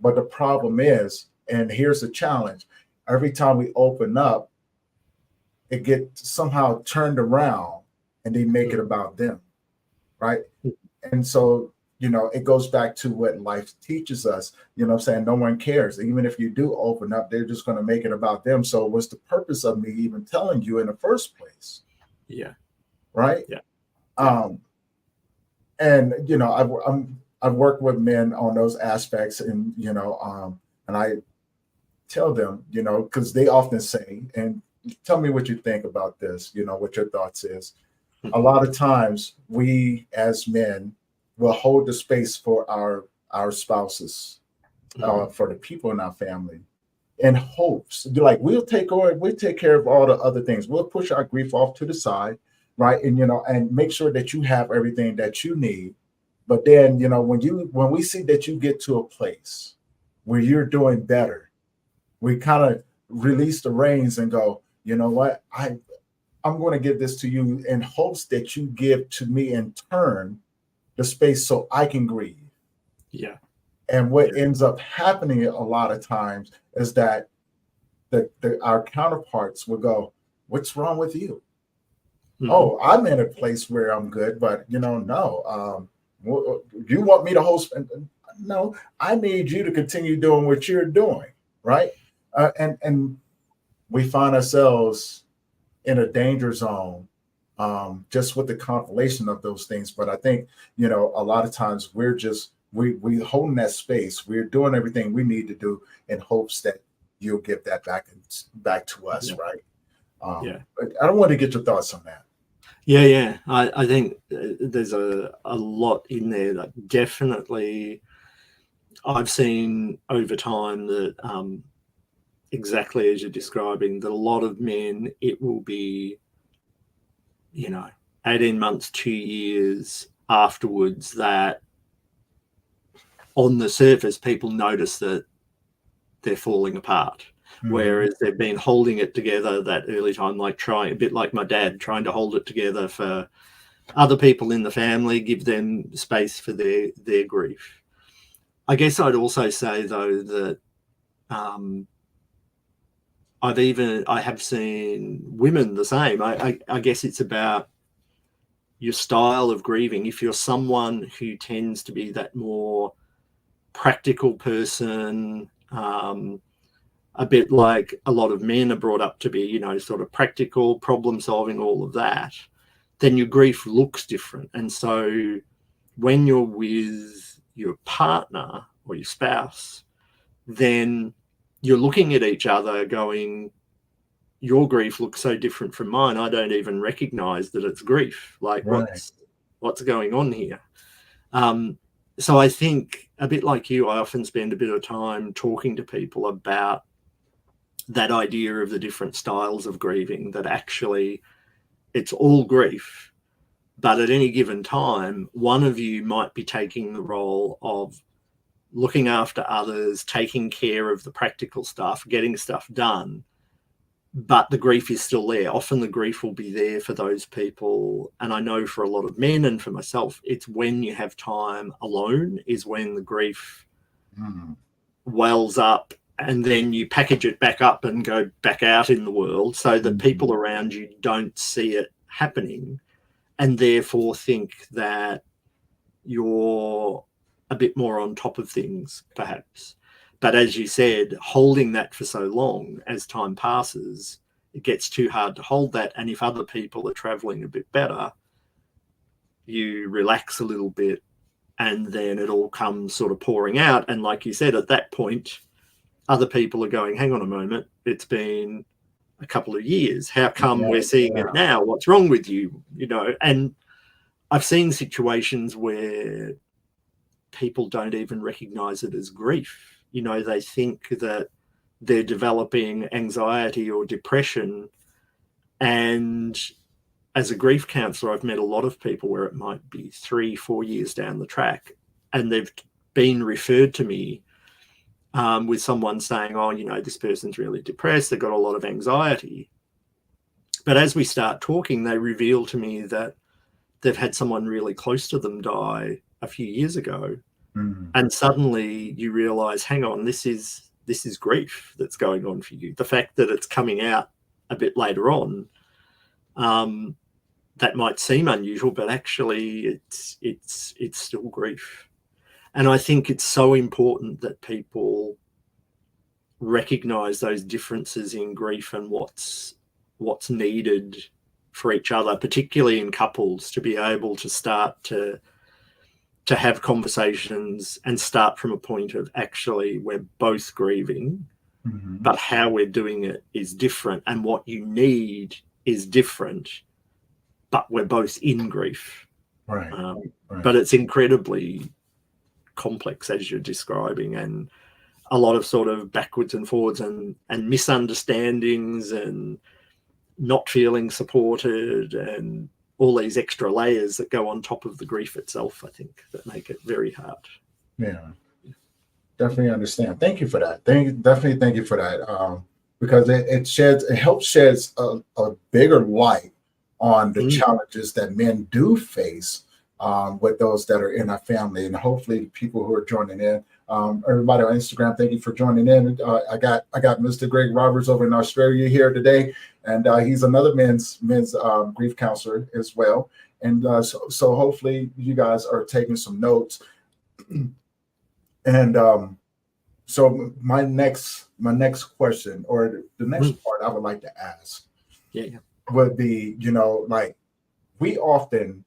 But the problem is, and here's the challenge, every time we open up, it gets somehow turned around and they make it about them, right? And so, you know, it goes back to what life teaches us, you know what I'm saying? No one cares. Even if you do open up, they're just going to make it about them. So what's the purpose of me even telling you in the first place? Yeah. Right? Yeah. And, you know, I've worked with men on those aspects, and, you know, and I tell them, you know, because they often say, and tell me what you think about this, you know, what your thoughts is. A lot of times we as men will hold the space for our spouses, for the people in our family, in hopes, like we'll take care of all the other things. We'll push our grief off to the side, right? And, you know, and make sure that you have everything that you need. But then, you know, when we see that you get to a place where you're doing better, we kind of release the reins and go, you know what, I'm going to give this to you in hopes that you give to me in turn the space so I can grieve. Yeah. And what ends up happening a lot of times is that our counterparts will go, what's wrong with you? Mm-hmm. Oh, I'm in a place where I'm good, but, you know, no. You want me to host? No, I need you to continue doing what you're doing, right? And we find ourselves in a danger zone, just with the compilation of those things. But I think, you know, a lot of times we're just we holding that space. We're doing everything we need to do in hopes that you'll give that back to us, right? But I don't want to get your thoughts on that. Yeah. I think there's a lot in there that definitely I've seen over time that exactly as you're describing, that a lot of men, it will be, you know, 18 months, 2 years afterwards that on the surface people notice that they're falling apart. Mm-hmm. Whereas they've been holding it together that early time, like a bit like my dad, trying to hold it together for other people in the family, give them space for their grief. I guess I'd also say, though, that I have seen women the same. I guess it's about your style of grieving. If you're someone who tends to be that more practical person, a bit like a lot of men are brought up to be, you know, sort of practical, problem solving, all of that, then your grief looks different. And so when you're with your partner or your spouse, then you're looking at each other going, your grief looks so different from mine, I don't even recognize that it's grief. Like, right. What's going on here? So I think, a bit like you, I often spend a bit of time talking to people about that idea of the different styles of grieving, that actually it's all grief, but at any given time, one of you might be taking the role of looking after others, taking care of the practical stuff, getting stuff done, but the grief is still there. Often the grief will be there for those people. And I know for a lot of men and for myself, it's when you have time alone is when the grief wells up and then you package it back up and go back out in the world so that people around you don't see it happening and therefore think that you're a bit more on top of things, perhaps. But as you said, holding that for so long, as time passes, it gets too hard to hold that. And if other people are traveling a bit better, you relax a little bit and then it all comes sort of pouring out. And like you said, at that point, other people are going, hang on a moment, it's been a couple of years. How come we're seeing it now? What's wrong with you? You know, and I've seen situations where people don't even recognize it as grief. You know, they think that they're developing anxiety or depression. And as a grief counsellor, I've met a lot of people where it might be 3-4 years down the track, and they've been referred to me with someone saying, oh, you know, this person's really depressed, they've got a lot of anxiety. But as we start talking, they reveal to me that they've had someone really close to them die a few years ago. And suddenly you realize, hang on, this is grief that's going on for you. The fact that it's coming out a bit later on, that might seem unusual, but actually it's still grief. And I think it's so important that people recognize those differences in grief and what's needed for each other, particularly in couples, to be able to start to have conversations and start from a point of actually we're both grieving, but how we're doing it is different, and what you need is different, but we're both in grief. Right. But it's incredibly complex, as you're describing, and a lot of sort of backwards and forwards and misunderstandings and not feeling supported and all these extra layers that go on top of the grief itself, I think, that make it very hard. Yeah, definitely understand. Thank you for that. Thank you for that. Because it helps sheds a bigger light on the challenges that men do face with those that are in our family, and hopefully people who are joining in. Everybody on Instagram, thank you for joining in. I got Mr. Greg Roberts over in Australia here today, and he's another men's grief counselor as well. And so hopefully you guys are taking some notes. And so my next question, or the next part I would like to ask, would be, you know, like we often,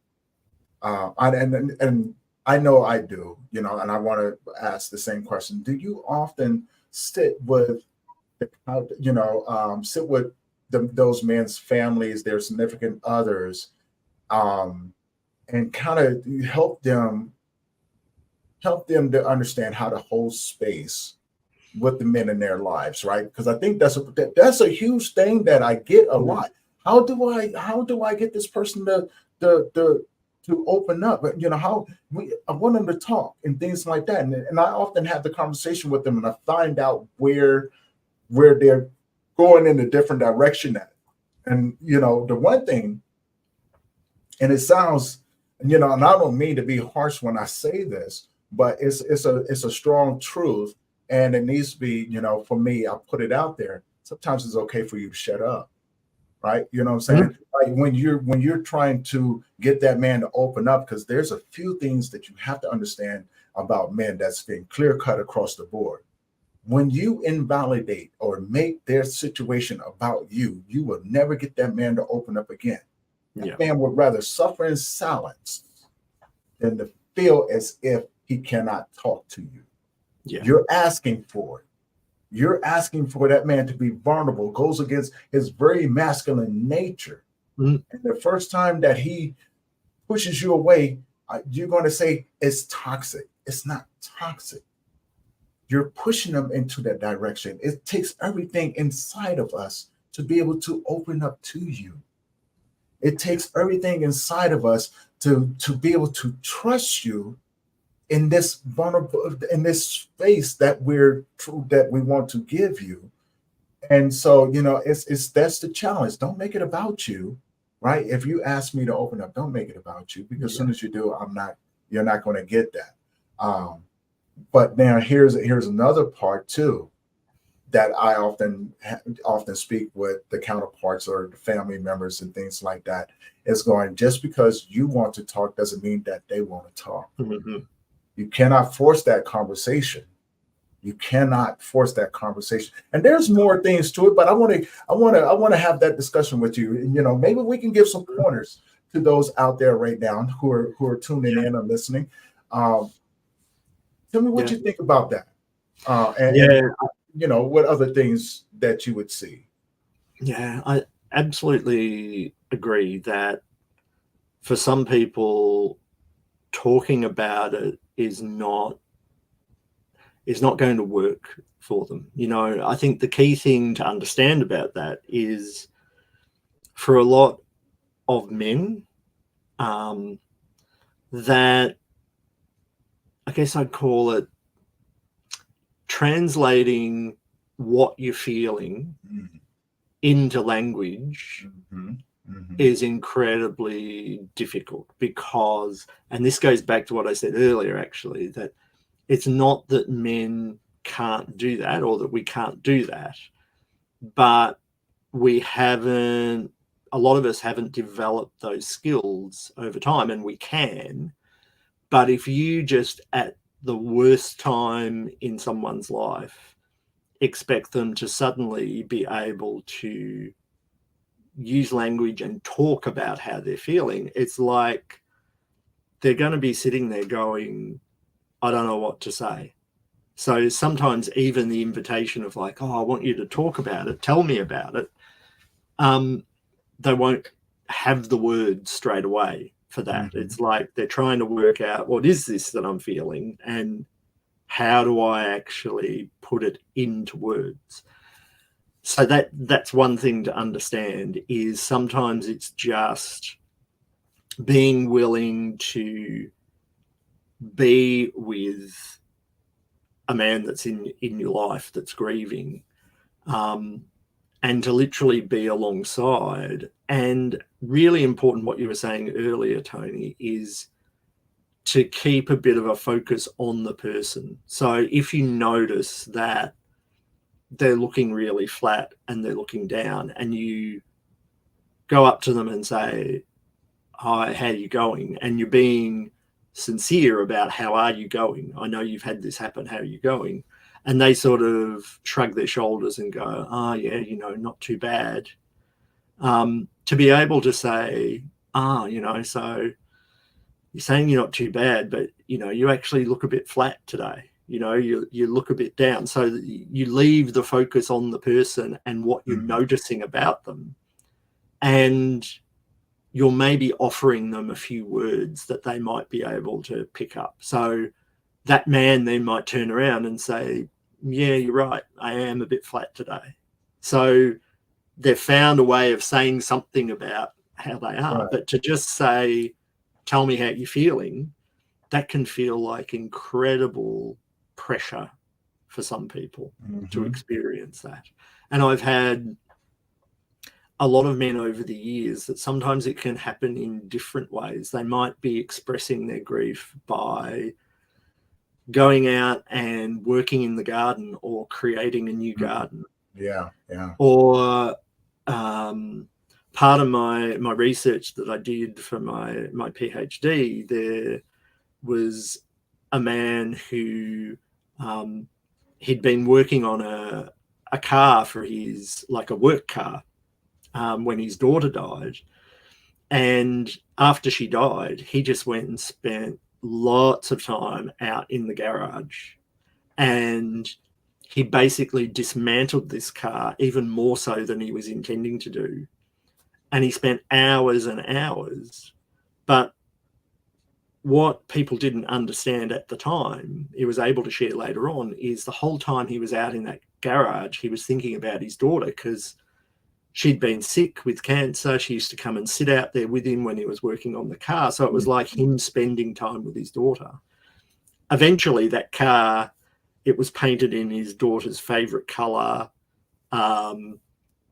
and I know I do, you know, and I want to ask the same question. Do you often sit with, those men's families, their significant others, and kind of help them to understand how to hold space with the men in their lives, right? Because I think that's a huge thing that I get a lot. How do I get this person to open up? You know, I want them to talk and things like that. And I often have the conversation with them, and I find out where they're going in a different direction at. And, you know, the one thing, and it sounds, you know, and I don't mean to be harsh when I say this, but it's a strong truth, and it needs to be, you know, for me, I put it out there. Sometimes it's okay for you to shut up, right? You know what I'm saying? Like when you're trying to get that man to open up, because there's a few things that you have to understand about men that's been clear cut across the board. When you invalidate or make their situation about you, you will never get that man to open up again. That man would rather suffer in silence than to feel as if he cannot talk to you. You're asking for it. You're asking for that man to be vulnerable, goes against his very masculine nature. And the first time that he pushes you away, you're going to say it's toxic. It's not toxic. You're pushing them into that direction. It takes everything inside of us to be able to open up to you. It takes everything inside of us to be able to trust you in this vulnerable, in this space that we want to give you. And so, you know, that's the challenge. Don't make it about you, right? If you ask me to open up, don't make it about you, because as soon as you do, you're not going to get that. But now here's another part too. that I often speak with the counterparts or the family members and things like that is going, just because you want to talk doesn't mean that they want to talk. Mm-hmm. You cannot force that conversation. You cannot force that conversation. And there's more things to it, but I want to have that discussion with you. You know, maybe we can give some pointers to those out there right now who are tuning in or listening. Tell me what you think about that. And you know, what other things that you would see. Yeah, I absolutely agree that for some people, talking about it is not going to work for them. You know, I think the key thing to understand about that is, for a lot of men, that I guess I'd call it translating what you're feeling into language is incredibly difficult, because, and this goes back to what I said earlier, actually, that it's not that men can't do that or that we can't do that, but a lot of us haven't developed those skills over time, and we can. But if you just, at the worst time in someone's life, expect them to suddenly be able to use language and talk about how they're feeling, it's like they're going to be sitting there going, I don't know what to say. So sometimes even the invitation of like, oh, I want you to talk about it, tell me about it, they won't have the words straight away for that. It's like they're trying to work out, what is this that I'm feeling, and how do I actually put it into words? So that's one thing to understand, is sometimes it's just being willing to be with a man that's in your life that's grieving, and to literally be alongside. And really important, what you were saying earlier, Tony, is to keep a bit of a focus on the person. So if you notice that they're looking really flat and they're looking down, and you go up to them and say, hi, how are you going? And you're being sincere about how are you going? I know you've had this happen, how are you going? And they sort of shrug their shoulders and go, oh yeah, you know, not too bad. To be able to say, you know, so you're saying you're not too bad, but you know, you actually look a bit flat today. You know, you look a bit down. So you leave the focus on the person and what you're noticing about them, and you're maybe offering them a few words that they might be able to pick up. So that man then might turn around and say, yeah, you're right, I am a bit flat today. So they've found a way of saying something about how they are. Right. But to just say, tell me how you're feeling, that can feel like incredible pressure for some people to experience that. And I've had a lot of men over the years that sometimes it can happen in different ways. They might be expressing their grief by going out and working in the garden or creating a new garden. Yeah. Or part of my research that I did for my PhD, there was a man who he'd been working on a car for his, like a work car, when his daughter died. And after she died, he just went and spent lots of time out in the garage, and he basically dismantled this car even more so than he was intending to do. And he spent hours and hours. But what people didn't understand at the time, he was able to share later on, is the whole time he was out in that garage, he was thinking about his daughter, because she'd been sick with cancer. She used to come and sit out there with him when he was working on the car. So it was like him spending time with his daughter. Eventually, that car, it was painted in his daughter's favorite color.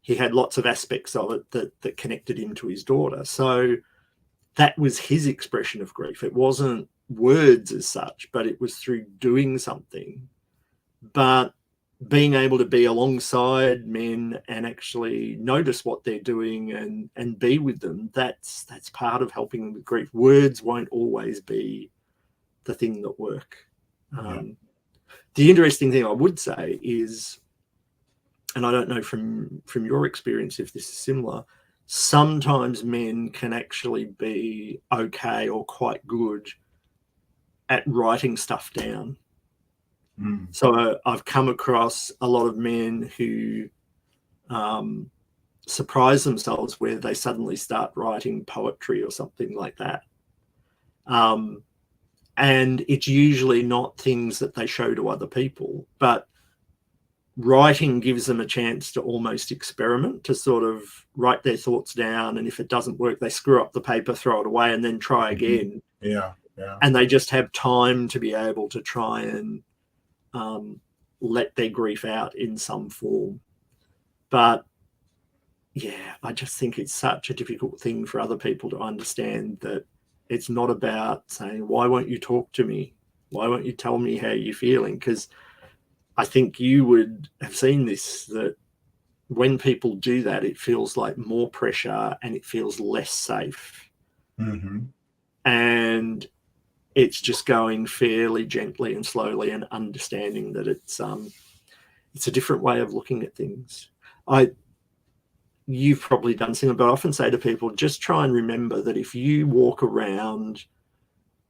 He had lots of aspects of it that connected him to his daughter. So that was his expression of grief. It wasn't words as such, but it was through doing something. But being able to be alongside men and actually notice what they're doing and be with them, that's part of helping them with grief. Words won't always be the thing that work. The interesting thing I would say is, and I don't know from your experience if this is similar, sometimes men can actually be okay or quite good at writing stuff down. So I've come across a lot of men who surprise themselves where they suddenly start writing poetry or something like that. And it's usually not things that they show to other people, but writing gives them a chance to almost experiment, to sort of write their thoughts down. And if it doesn't work, they screw up the paper, throw it away, and then try again. Yeah. And they just have time to be able to try and let their grief out in some form. But yeah, I just think it's such a difficult thing for other people to understand, that it's not about saying, why won't you talk to me? Why won't you tell me how you're feeling? Because I think you would have seen this, that when people do that, it feels like more pressure and it feels less safe. And it's just going fairly gently and slowly and understanding that it's a different way of looking at things. You've probably done similar, but I often say to people, just try and remember that if you walk around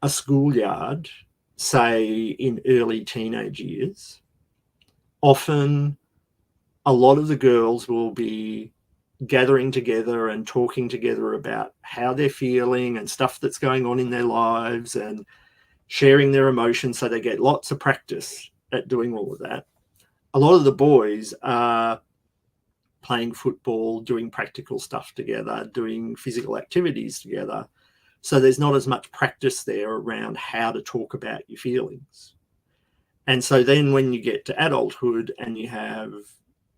a schoolyard, say in early teenage years, often a lot of the girls will be gathering together and talking together about how they're feeling and stuff that's going on in their lives and sharing their emotions, so they get lots of practice at doing all of that. A lot of the boys are playing football, doing practical stuff together, doing physical activities together. So there's not as much practice there around how to talk about your feelings. And so then when you get to adulthood and you have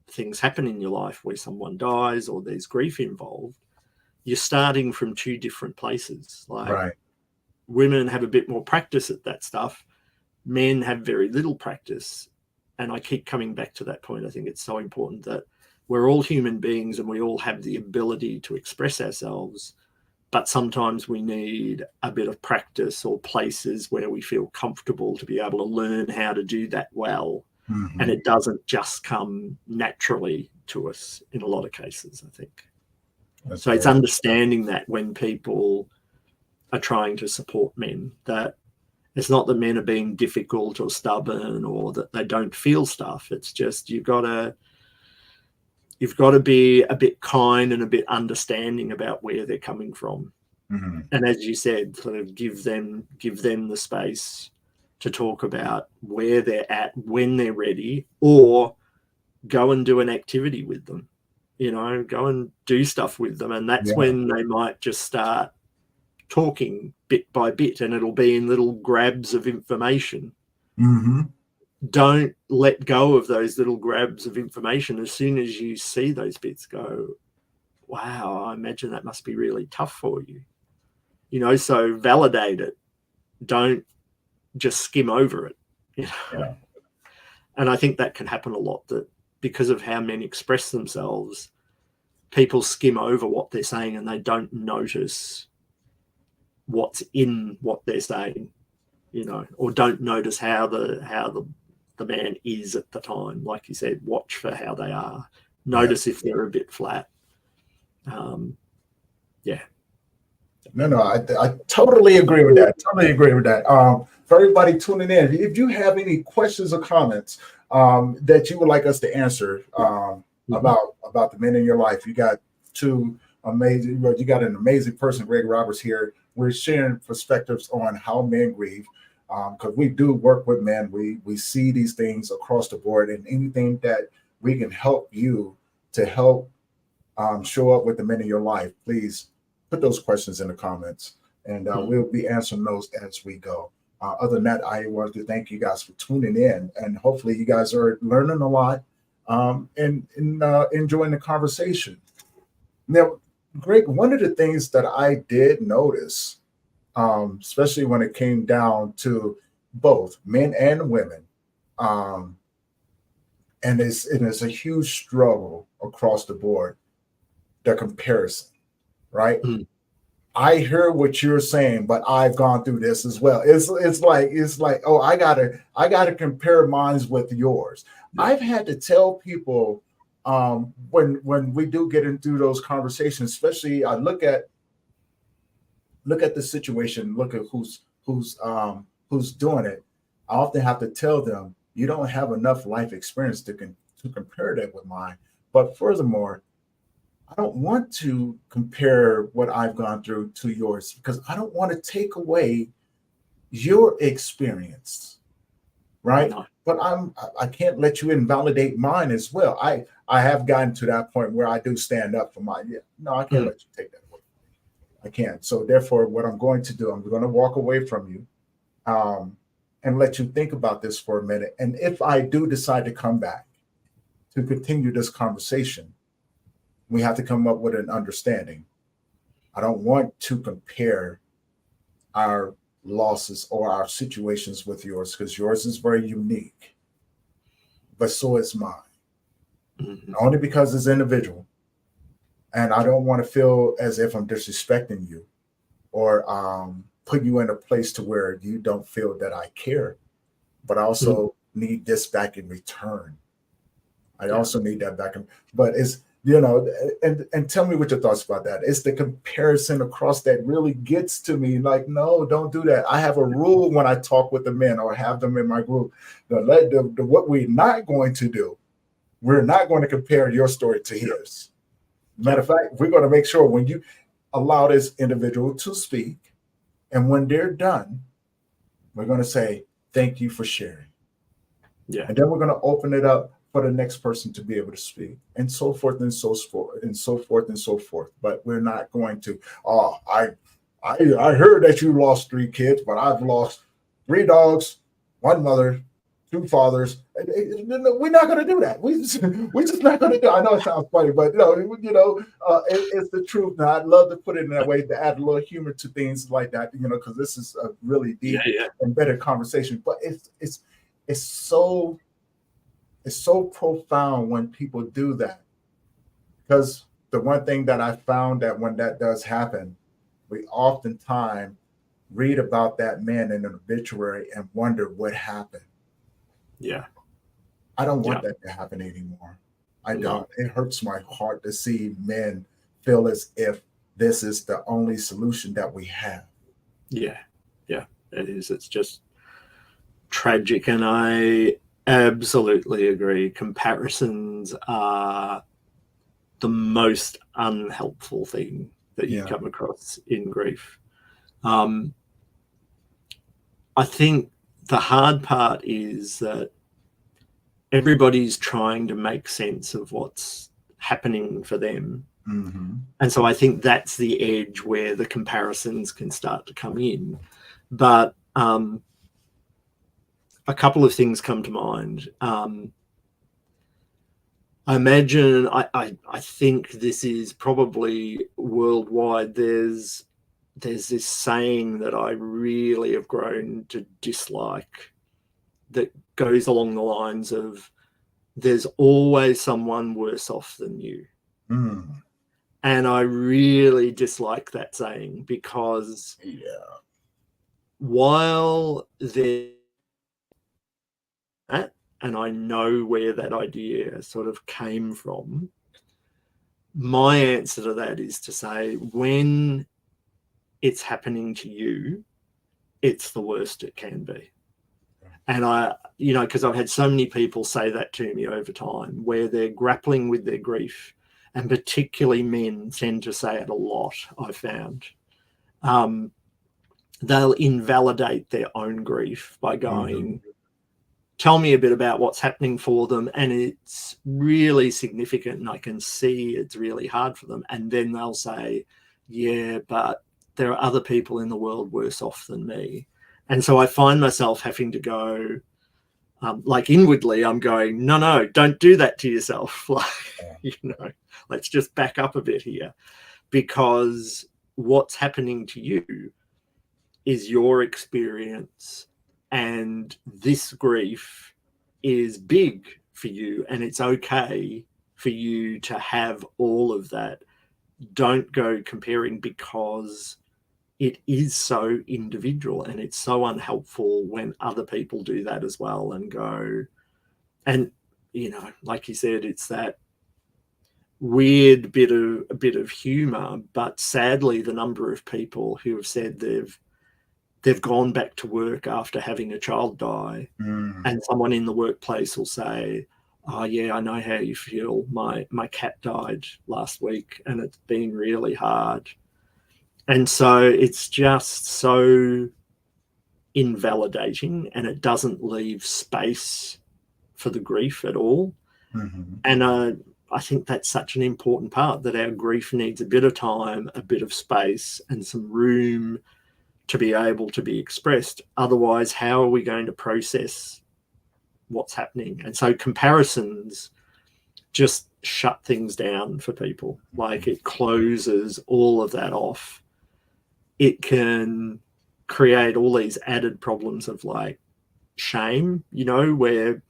things happen in your life where someone dies or there's grief involved, you're starting from two different places. Like women have a bit more practice at that stuff. Men have very little practice. And I keep coming back to that point. I think it's so important that we're all human beings and we all have the ability to express ourselves, but sometimes we need a bit of practice or places where we feel comfortable to be able to learn how to do that well. And it doesn't just come naturally to us in a lot of cases, I think. So it's understanding that when people are trying to support men, that it's not that men are being difficult or stubborn or that they don't feel stuff. It's just you've got to be a bit kind and a bit understanding about where they're coming from. And as you said, sort of give them the space to talk about where they're at when they're ready, or go and do an activity with them, go and do stuff with them. And that's when they might just start talking bit by bit, and it'll be in little grabs of information. Don't let go of those little grabs of information. As soon as you see those bits, go, wow, I imagine that must be really tough for you. So validate it. Don't just skim over it. And I think that can happen a lot, that because of how men express themselves, people skim over what they're saying and they don't notice what's in what they're saying, or don't notice how the man is at the time. Like you said, watch for how they are. Notice if they're a bit flat. No, I totally agree with that. For everybody tuning in, if you have any questions or comments that you would like us to answer about the men in your life, you got an amazing person, Greg Roberts, here. We're sharing perspectives on how men grieve, because we do work with men. We see these things across the board, and anything that we can help you to help show up with the men in your life, please put those questions in the comments, and we'll be answering those as we go. Other than that, I want to thank you guys for tuning in, and hopefully you guys are learning a lot and enjoying the conversation. Now, Greg, one of the things that I did notice, especially when it came down to both men and women, And it's a huge struggle across the board, the comparison, right? Mm. I hear what you're saying, but I've gone through this as well. It's like, oh, I gotta compare mine with yours. Yeah. I've had to tell people when we do get into those conversations, especially I look at the situation, look at who's doing it. I often have to tell them, you don't have enough life experience to compare that with mine. But furthermore, I don't want to compare what I've gone through to yours because I don't want to take away your experience, right? No. But I can't let you invalidate mine as well. I have gotten to that point where I do stand up for mine. Yeah, no, I can't let you take that away. I can't. So therefore, what I'm going to do, I'm going to walk away from you, and let you think about this for a minute. And if I do decide to come back to continue this conversation, we have to come up with an understanding. I don't want to compare our losses or our situations with yours because yours is very unique, but so is mine. Mm-hmm. Only because it's individual. And I don't want to feel as if I'm disrespecting you or put you in a place to where you don't feel that I care. But I also need this back in return. I also need that back. But it's, and tell me what your thoughts about that. It's the comparison across that really gets to me. Like, no, don't do that. I have a rule when I talk with the men or have them in my group. What we're not going to do, we're not going to compare your story to his. Matter of fact, we're going to make sure when you allow this individual to speak, and when they're done, we're going to say, thank you for sharing. Yeah. And then we're going to open it up for the next person to be able to speak, and so forth and so forth and so forth and so forth. But we're not going to, I heard that you lost 3 kids, but I've lost 3 dogs, 1 mother, 2 fathers. We're not going to do that. We're just not going to do it. I know it sounds funny, but it's the truth. Now, I'd love to put it in that way to add a little humor to things like that, because this is a really deep and better conversation. But it's so profound when people do that, because the one thing that I found that when that does happen, we oftentimes read about that man in an obituary and wonder what happened. Yeah. I don't want that to happen anymore. I don't. It hurts my heart to see men feel as if this is the only solution that we have. Yeah. Yeah, it is. It's just tragic. And I absolutely agree. Comparisons are the most unhelpful thing that you come across in grief. I think the hard part is that everybody's trying to make sense of what's happening for them. Mm-hmm. And so I think that's the edge where the comparisons can start to come in. But a couple of things come to mind. I imagine, I think this is probably worldwide. There's this saying that I really have grown to dislike that goes along the lines of, there's always someone worse off than you. Mm. And I really dislike that saying, because while there, and I know where that idea sort of came from, my answer to that is to say, when it's happening to you, it's the worst it can be. And because I've had so many people say that to me over time, where they're grappling with their grief, and particularly men tend to say it a lot, I've found. They'll invalidate their own grief by going, tell me a bit about what's happening for them, and it's really significant and I can see it's really hard for them. And then they'll say, yeah, but there are other people in the world worse off than me. And so I find myself having to go, inwardly, I'm going, no, don't do that to yourself. Let's just back up a bit here, because what's happening to you is your experience, and this grief is big for you, and it's okay for you to have all of that. Don't go comparing, because it is so individual, and it's so unhelpful when other people do that as well and go, and like you said, it's that weird bit of humor. But sadly, the number of people who have said they've gone back to work after having a child die, and someone in the workplace will say, "Oh yeah, I know how you feel. My cat died last week and it's been really hard." And so it's just so invalidating, and it doesn't leave space for the grief at all. And I think that's such an important part, that our grief needs a bit of time, a bit of space, and some room to be able to be expressed. Otherwise, how are we going to process what's happening? And so comparisons just shut things down for people. Like, it closes all of that off. It can create all these added problems of like shame, where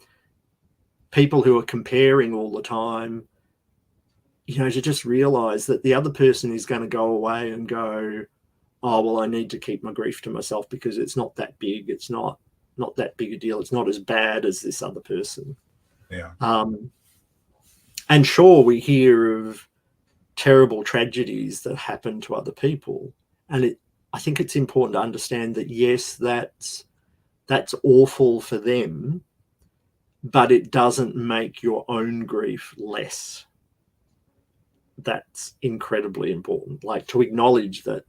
people who are comparing all the time, to just realize that the other person is going to go away and go, "Oh, well, I need to keep my grief to myself because it's not that big. It's not that big a deal. It's not as bad as this other person." Yeah. And sure, we hear of terrible tragedies that happen to other people. And I think it's important to understand that, yes, that's awful for them, but it doesn't make your own grief less. That's incredibly important. Like, to acknowledge that,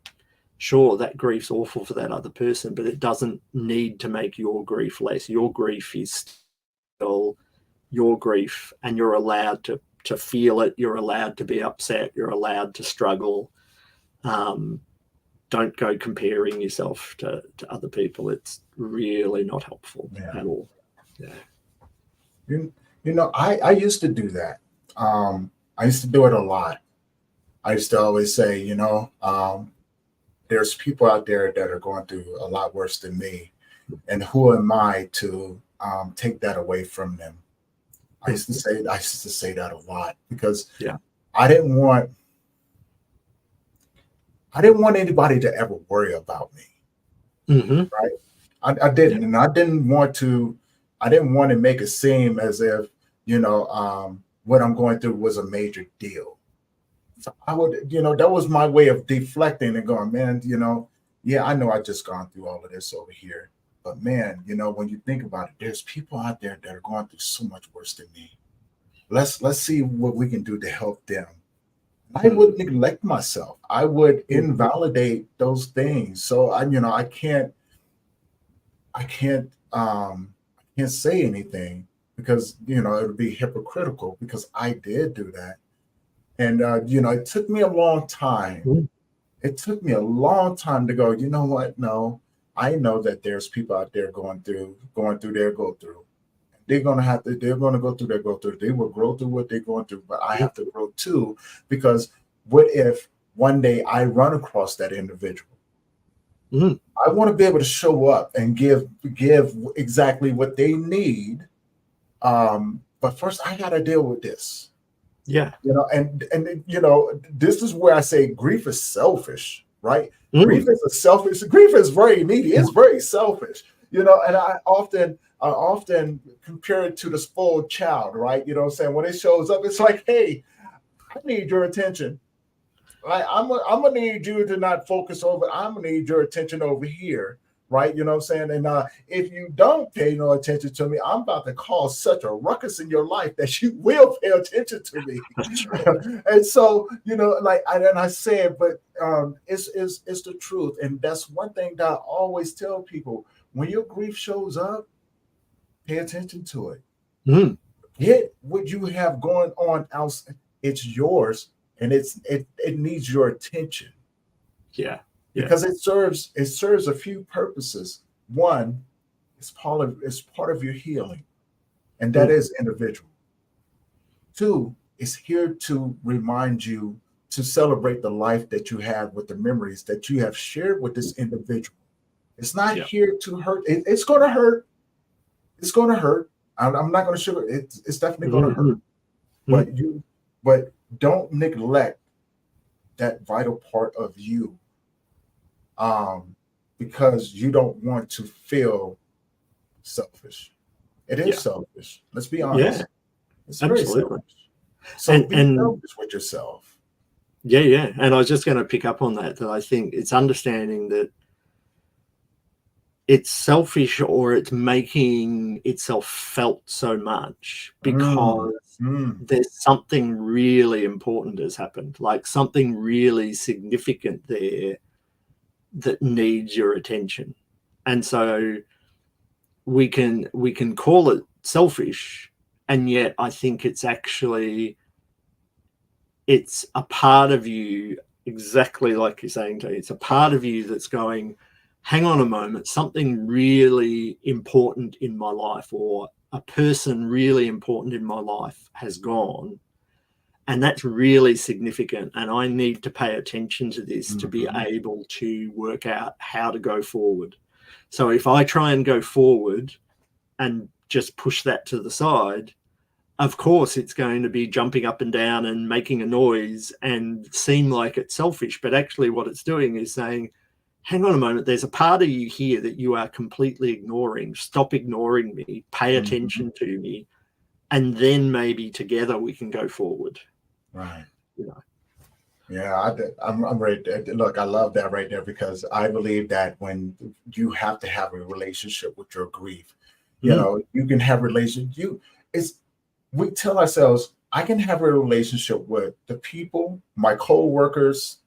sure, that grief's awful for that other person, but it doesn't need to make your grief less. Your grief is still your grief, and you're allowed to feel it. You're allowed to be upset. You're allowed to struggle. Don't go comparing yourself to other people. It's really not helpful at all. Yeah. I used to do that. I used to do it a lot. I used to always say, there's people out there that are going through a lot worse than me, and who am I to take that away from them? I used to say that a lot, because I didn't want anybody to ever worry about me. Right? I didn't, and I didn't want to make it seem as if, what I'm going through was a major deal. So I would, that was my way of deflecting and going, man, I know I just gone through all of this over here, but man, when you think about it, there's people out there that are going through so much worse than me. Let's see what we can do to help them. I would neglect myself. I would invalidate those things. So I can't say anything, because it would be hypocritical, because I did do that. And it took me a long time. It took me a long time to go, you know what? No, I know that there's people out there going through their go through. They're going to go through their go through. They will grow through what they're going through, but I have to grow too, because what if one day I run across that individual? I want to be able to show up and give exactly what they need. But first I got to deal with this. Yeah. And this is where I say grief is selfish, right? Grief is very needy. It's very selfish, and I often compare it to the spoiled child, right? You know what I'm saying? When it shows up, it's like, hey, I need your attention. Right? I'm gonna need you to not focus over. I'm gonna need your attention over here, right? You know what I'm saying? And if you don't pay no attention to me, I'm about to cause such a ruckus in your life that you will pay attention to me. And so, I say it, but it's the truth. And that's one thing that I always tell people: when your grief shows up, pay attention to it. Get what you have going on else. It's yours. And it needs your attention. Yeah. Because it serves a few purposes. One, it's part of your healing, and that is individual. Two, it's here to remind you to celebrate the life that you have with the memories that you have shared with this individual. It's not here to hurt. It's going to hurt. It's going to hurt. I'm not going to sugar. It's definitely going to hurt. Mm-hmm. But don't neglect that vital part of you, because you don't want to feel selfish. It is selfish. Let's be honest. Yeah, It's very absolutely. selfish. So be And selfish with yourself. yeah. And I was just going to pick up on that I think it's understanding that it's selfish, or it's making itself felt so much because there's something really important has happened, like something really significant there that needs your attention. And so we can call it selfish, and yet I think it's actually, it's a part of you, exactly like you're saying, to it's a part of you that's going, hang on a moment, something really important in my life, or a person really important in my life has gone, and that's really significant, and I need to pay attention to this to be able to work out how to go forward. So if I try and go forward and just push that to the side, of course it's going to be jumping up and down and making a noise and seem like it's selfish, but actually what it's doing is saying, hang on a moment, there's a part of you here that you are completely ignoring. Stop ignoring me, pay attention to me, and then maybe together we can go forward. Right. You know. Yeah, I'm ready. Look, I love that right there, because I believe that when you have to have a relationship with your grief, you know, you can have we tell ourselves, I can have a relationship with the people, my co-workers,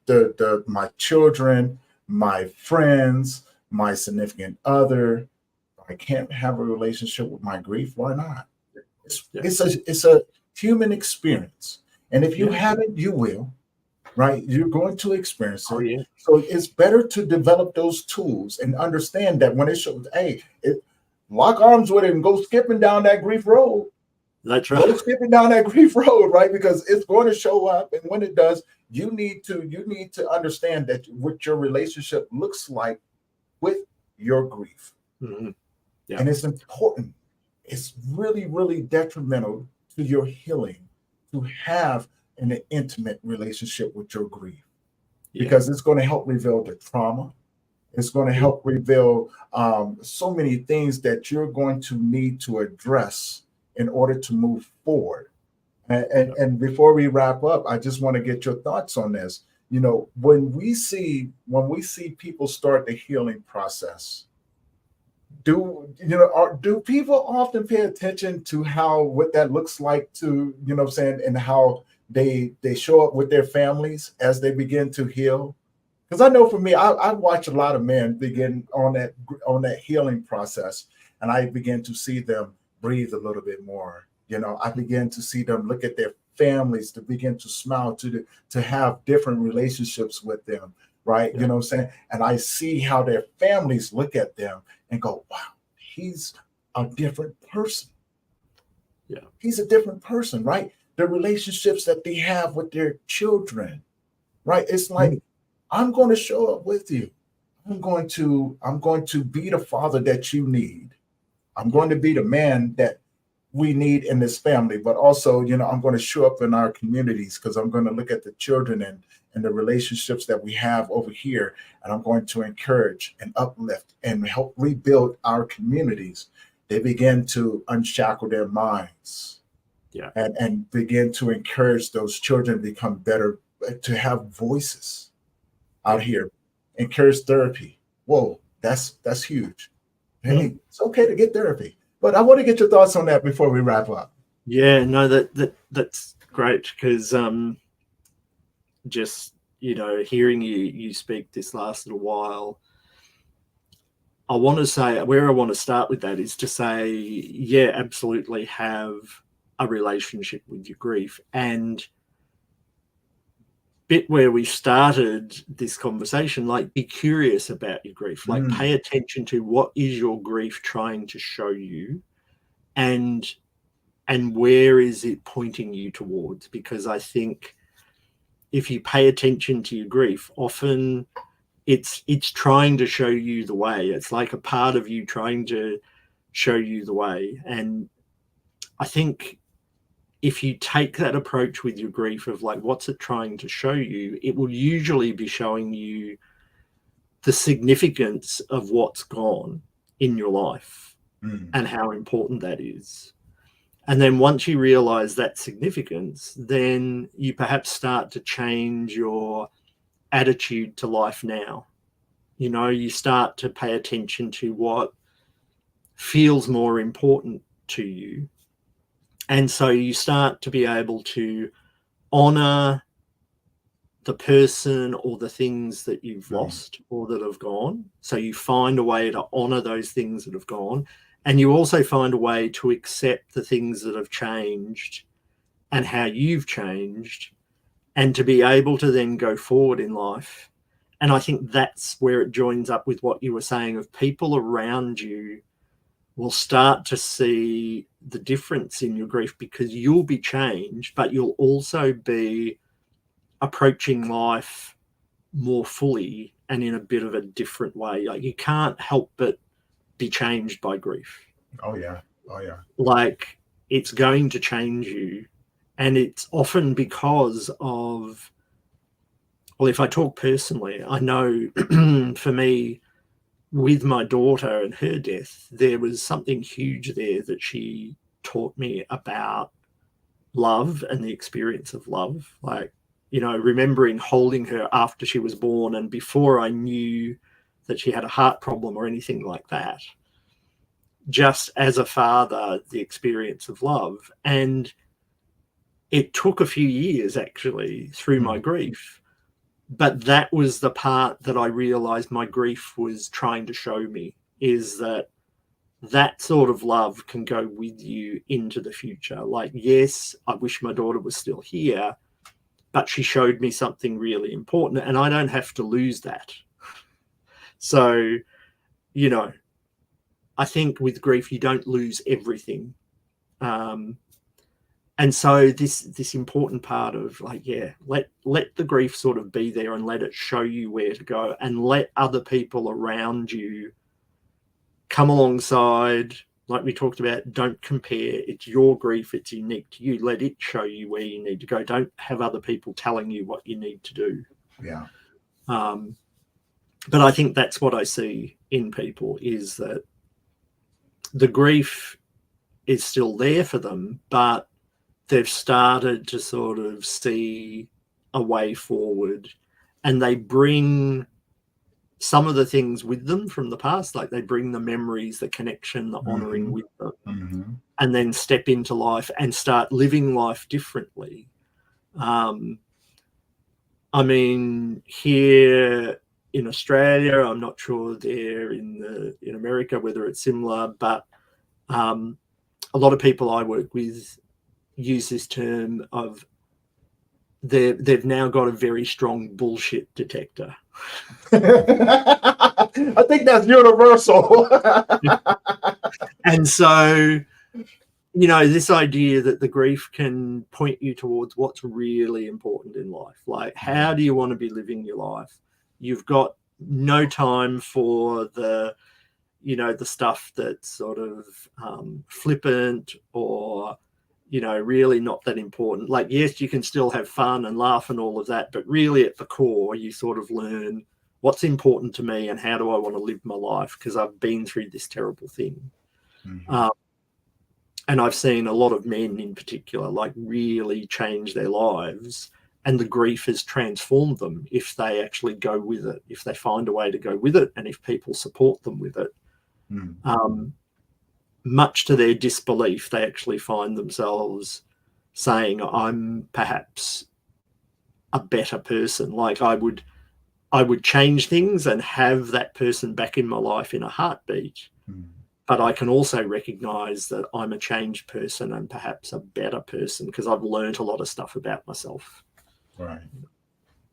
my children, my friends, my significant other. I can't have a relationship with my grief. Why not? It's a human experience, and if you haven't, you will. Right, you're going to experience it. Oh, yeah. So it's better to develop those tools and understand that when it shows, hey, lock arms with it and go skipping down that grief road. That's right. Go skipping down that grief road, right? Because it's going to show up, and when it does, you need to understand that what your relationship looks like with your grief. And it's important. It's really, really detrimental to your healing to have an intimate relationship with your grief, because it's going to help reveal the trauma. It's going to help reveal so many things that you're going to need to address in order to move forward. And before we wrap up, I just want to get your thoughts on this. You know, when we see people start the healing process, do people often pay attention to what that looks like, to, you know what I'm saying, and how they show up with their families as they begin to heal? Because I know for me, I watch a lot of men begin on that healing process, and I begin to see them breathe a little bit more. You know, I begin to see them look at their families, to begin to smile, to have different relationships with them, right? You know what I'm saying? And I see how their families look at them and go, wow, he's a different person. Yeah, he's a different person, right? The relationships that they have with their children, right? It's like, I'm going to show up with you. I'm going to be the father that you need. I'm going to be the man that we need in this family, but also, you know, I'm going to show up in our communities, because I'm going to look at the children and the relationships that we have over here, and I'm going to encourage and uplift and help rebuild our communities. They begin to unshackle their minds, and begin to encourage those children to become better, to have voices out here. Encourage therapy. Whoa, that's huge. Hey, it's okay to get therapy. But I want to get your thoughts on that before we wrap up. Yeah, no, that's great, because just, you know, hearing you speak this last little while, I want to say, where I want to start with that is to say, yeah, absolutely have a relationship with your grief. And bit where we started this conversation, like, be curious about your grief, like pay attention to what is your grief trying to show you, and where is it pointing you towards? Because I think if you pay attention to your grief, often it's trying to show you the way. It's like a part of you trying to show you the way. And I think if you take that approach with your grief of like, what's it trying to show you, it will usually be showing you the significance of what's gone in your life and how important that is. And then once you realize that significance, then you perhaps start to change your attitude to life now. You know, you start to pay attention to what feels more important to you. And so you start to be able to honor the person or the things that you've lost or that have gone. So you find a way to honor those things that have gone. And you also find a way to accept the things that have changed and how you've changed, and to be able to then go forward in life. And I think that's where it joins up with what you were saying of people around you will start to see the difference in your grief, because you'll be changed, but you'll also be approaching life more fully and in a bit of a different way. Like, you can't help but be changed by grief. Oh yeah. Like, it's going to change you. And it's often because of, well, if I talk personally, I know for me, with my daughter and her death, there was something huge there that she taught me about love and the experience of love. Like, you know, remembering holding her after she was born and before I knew that she had a heart problem or anything like that. Just as a father, the experience of love. And it took a few years actually through my grief. But that was the part that I realized my grief was trying to show me, is that that sort of love can go with you into the future. Like, yes, I wish my daughter was still here, but she showed me something really important, and I don't have to lose that. So, you know, I think with grief, you don't lose everything. And so this important part of like, yeah, let the grief sort of be there and let it show you where to go, and let other people around you come alongside. Like we talked about, don't compare. It's your grief. It's unique to you. Let it show you where you need to go. Don't have other people telling you what you need to do. Yeah. But I think that's what I see in people, is that the grief is still there for them, but they've started to sort of see a way forward, and they bring some of the things with them from the past. Like, they bring the memories, the connection, the honoring with them, and then step into life and start living life differently. I mean, here in Australia, I'm not sure there in America whether it's similar, but a lot of people I work with use this term of they've now got a very strong bullshit detector. I think that's universal. And so, you know, this idea that the grief can point you towards what's really important in life. Like, how do you want to be living your life? You've got no time for the, you know, the stuff that's sort of flippant or, you know, really not that important. Like, yes, you can still have fun and laugh and all of that, but really at the core, you sort of learn what's important to me and how do I want to live my life, because I've been through this terrible thing. And I've seen a lot of men in particular, like, really change their lives, and the grief has transformed them if they actually go with it, if they find a way to go with it, and if people support them with it. Much to their disbelief, they actually find themselves saying, I'm perhaps a better person. Like, I would change things and have that person back in my life in a heartbeat. But I can also recognize that I'm a changed person and perhaps a better person because I've learned a lot of stuff about myself. Right.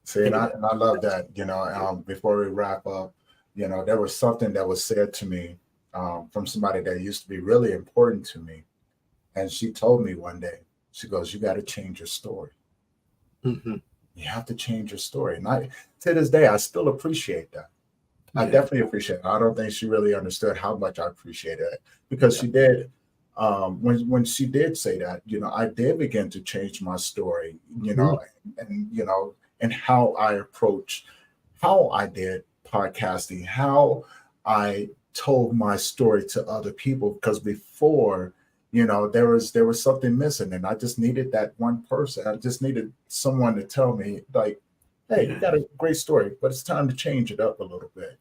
See, and I love that, you know, before we wrap up, you know, there was something that was said to me from somebody that used to be really important to me. And she told me one day, she goes, you got to change your story. You have to change your story. And to this day, I still appreciate that. I definitely appreciate it. I don't think she really understood how much I appreciated it, because she did when she did say that, I did begin to change my story, and how I approach, how I did podcasting, how I told my story to other people. Because before, there was something missing, and I just needed that one person. I just needed someone to tell me, like, hey, you got a great story, but it's time to change it up a little bit.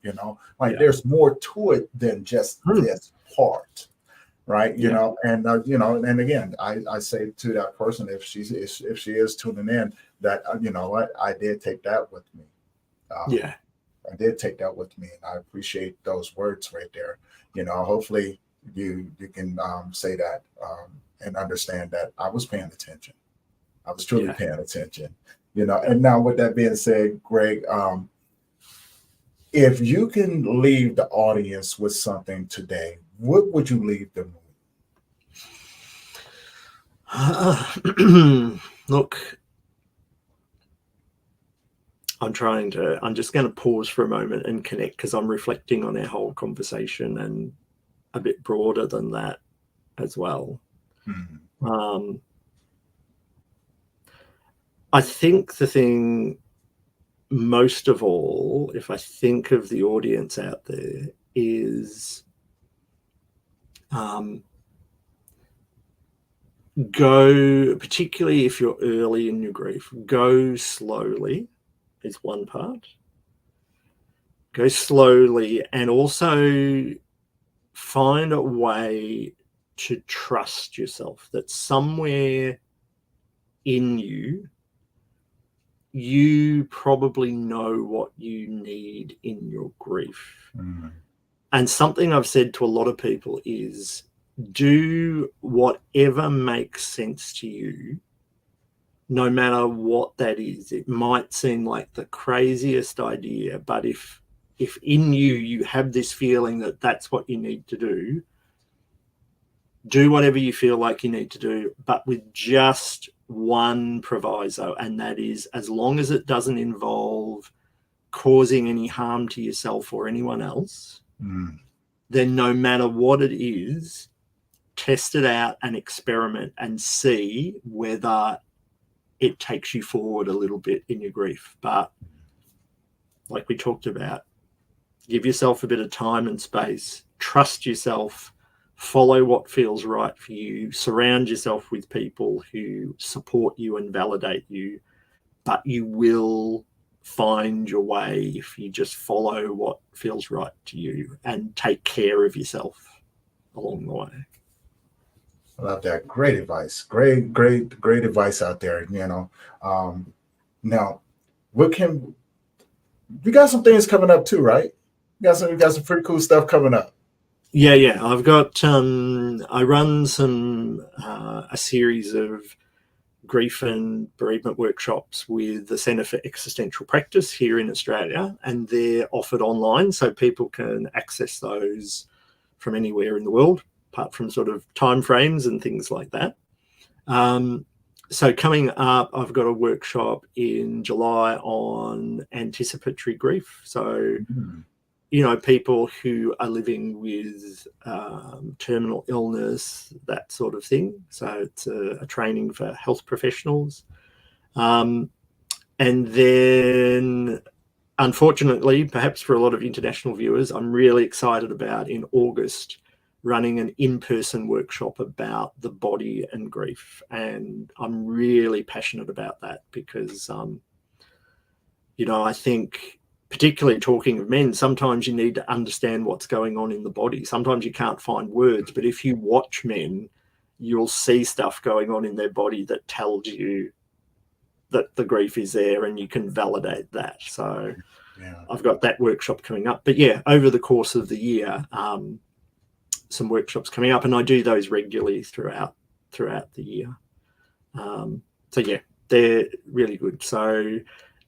There's more to it than just this part. Right. And again, I say to that person, if she is tuning in, that, what, I did take that with me. I did take that with me. And I appreciate those words right there. Hopefully you can say that and understand that I was paying attention. I was truly paying attention, and now with that being said, Greg, if you can leave the audience with something today, what would you leave them with? Look, I'm just going to pause for a moment and connect, because I'm reflecting on our whole conversation and a bit broader than that as well. Mm-hmm. I think the thing most of all, if I think of the audience out there, is go, particularly if you're early in your grief, go slowly is one part. Go slowly, and also find a way to trust yourself, that somewhere in you probably know what you need in your grief. Mm-hmm. And something I've said to a lot of people is, do whatever makes sense to you, no matter what that is. It might seem like the craziest idea, but if in you have this feeling that that's what you need to do whatever you feel like you need to do, but with just one proviso, and that is, as long as it doesn't involve causing any harm to yourself or anyone else, then no matter what it is, test it out and experiment and see whether it takes you forward a little bit in your grief. But like we talked about, give yourself a bit of time and space, trust yourself, follow what feels right for you, surround yourself with people who support you and validate you, but you will find your way if you just follow what feels right to you and take care of yourself along the way. I love that. Great advice. Great advice out there. Now, we got some things coming up too, right? We got some pretty cool stuff coming up. Yeah. I've got I run a series of grief and bereavement workshops with the Centre for Existential Practice here in Australia, and they're offered online, so people can access those from anywhere in the world, apart from sort of time frames and things like that. So coming up, I've got a workshop in July on anticipatory grief. So, people who are living with terminal illness, that sort of thing. So it's a training for health professionals. And then, unfortunately, perhaps for a lot of international viewers, I'm really excited about, in August, running an in-person workshop about the body and grief. And I'm really passionate about that because, I think, particularly talking of men, sometimes you need to understand what's going on in the body. Sometimes you can't find words, but if you watch men, you'll see stuff going on in their body that tells you that the grief is there, and you can validate that. So I've got that workshop coming up. But over the course of the year, some workshops coming up, and I do those regularly throughout the year. They're really good. So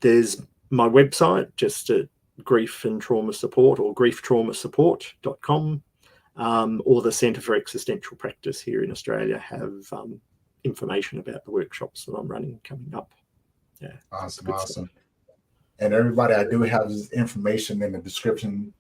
there's my website, just at Grief and Trauma Support, or grieftraumasupport.com, or the Centre for Existential Practice here in Australia have information about the workshops that I'm running coming up. Awesome. And everybody, I do have this information in the description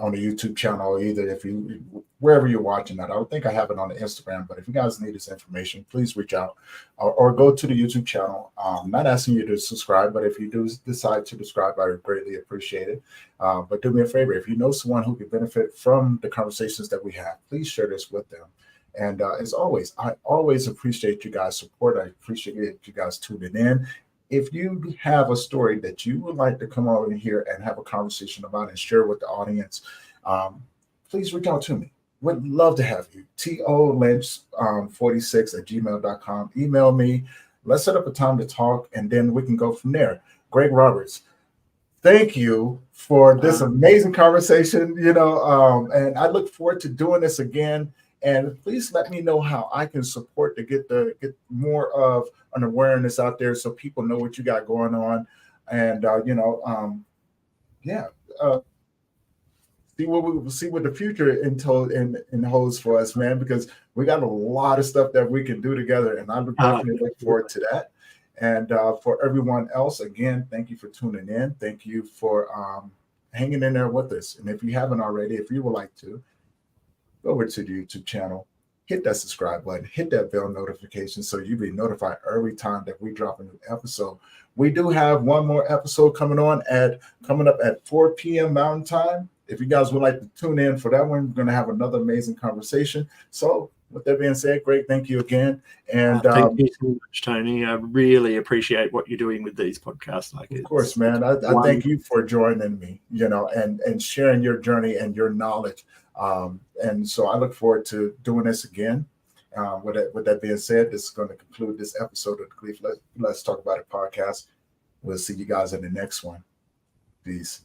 on the YouTube channel, either if you wherever you're watching that. I don't think I have it on the Instagram, but if you guys need this information, please reach out or go to the YouTube channel. I'm not asking you to subscribe, but if you do decide to subscribe, I would greatly appreciate it. But do me a favor, if you know someone who could benefit from the conversations that we have, please share this with them. And as always, I always appreciate you guys' support. I appreciate you guys tuning in. If you have a story that you would like to come over here and have a conversation about and share with the audience, please reach out to me. Would love to have you. TOLense46@gmail.com. Email me. Let's set up a time to talk, and then we can go from there. Greg Roberts, thank you for this amazing conversation. And I look forward to doing this again. And please let me know how I can support to get more of an awareness out there, so people know what you got going on, and see what the future holds for us, man. Because we got a lot of stuff that we can do together, and I definitely look forward to that. And for everyone else, again, thank you for tuning in. Thank you for hanging in there with us. And if you haven't already, if you would like to, go over to the YouTube channel, hit that subscribe button, hit that bell notification so you'll be notified every time that we drop a new episode. We do have one more episode coming up at 4 p.m. Mountain Time. If you guys would like to tune in for that one, we're going to have another amazing conversation. So with that being said, Greg, thank you again. And thank you so much, Tony. I really appreciate what you're doing with these podcasts. Of course, man. I thank you for joining me, and sharing your journey and your knowledge. And so I look forward to doing this again. With that being said, this is going to conclude this episode of the Grief Let's Talk About It podcast. We'll see you guys in the next one. Peace.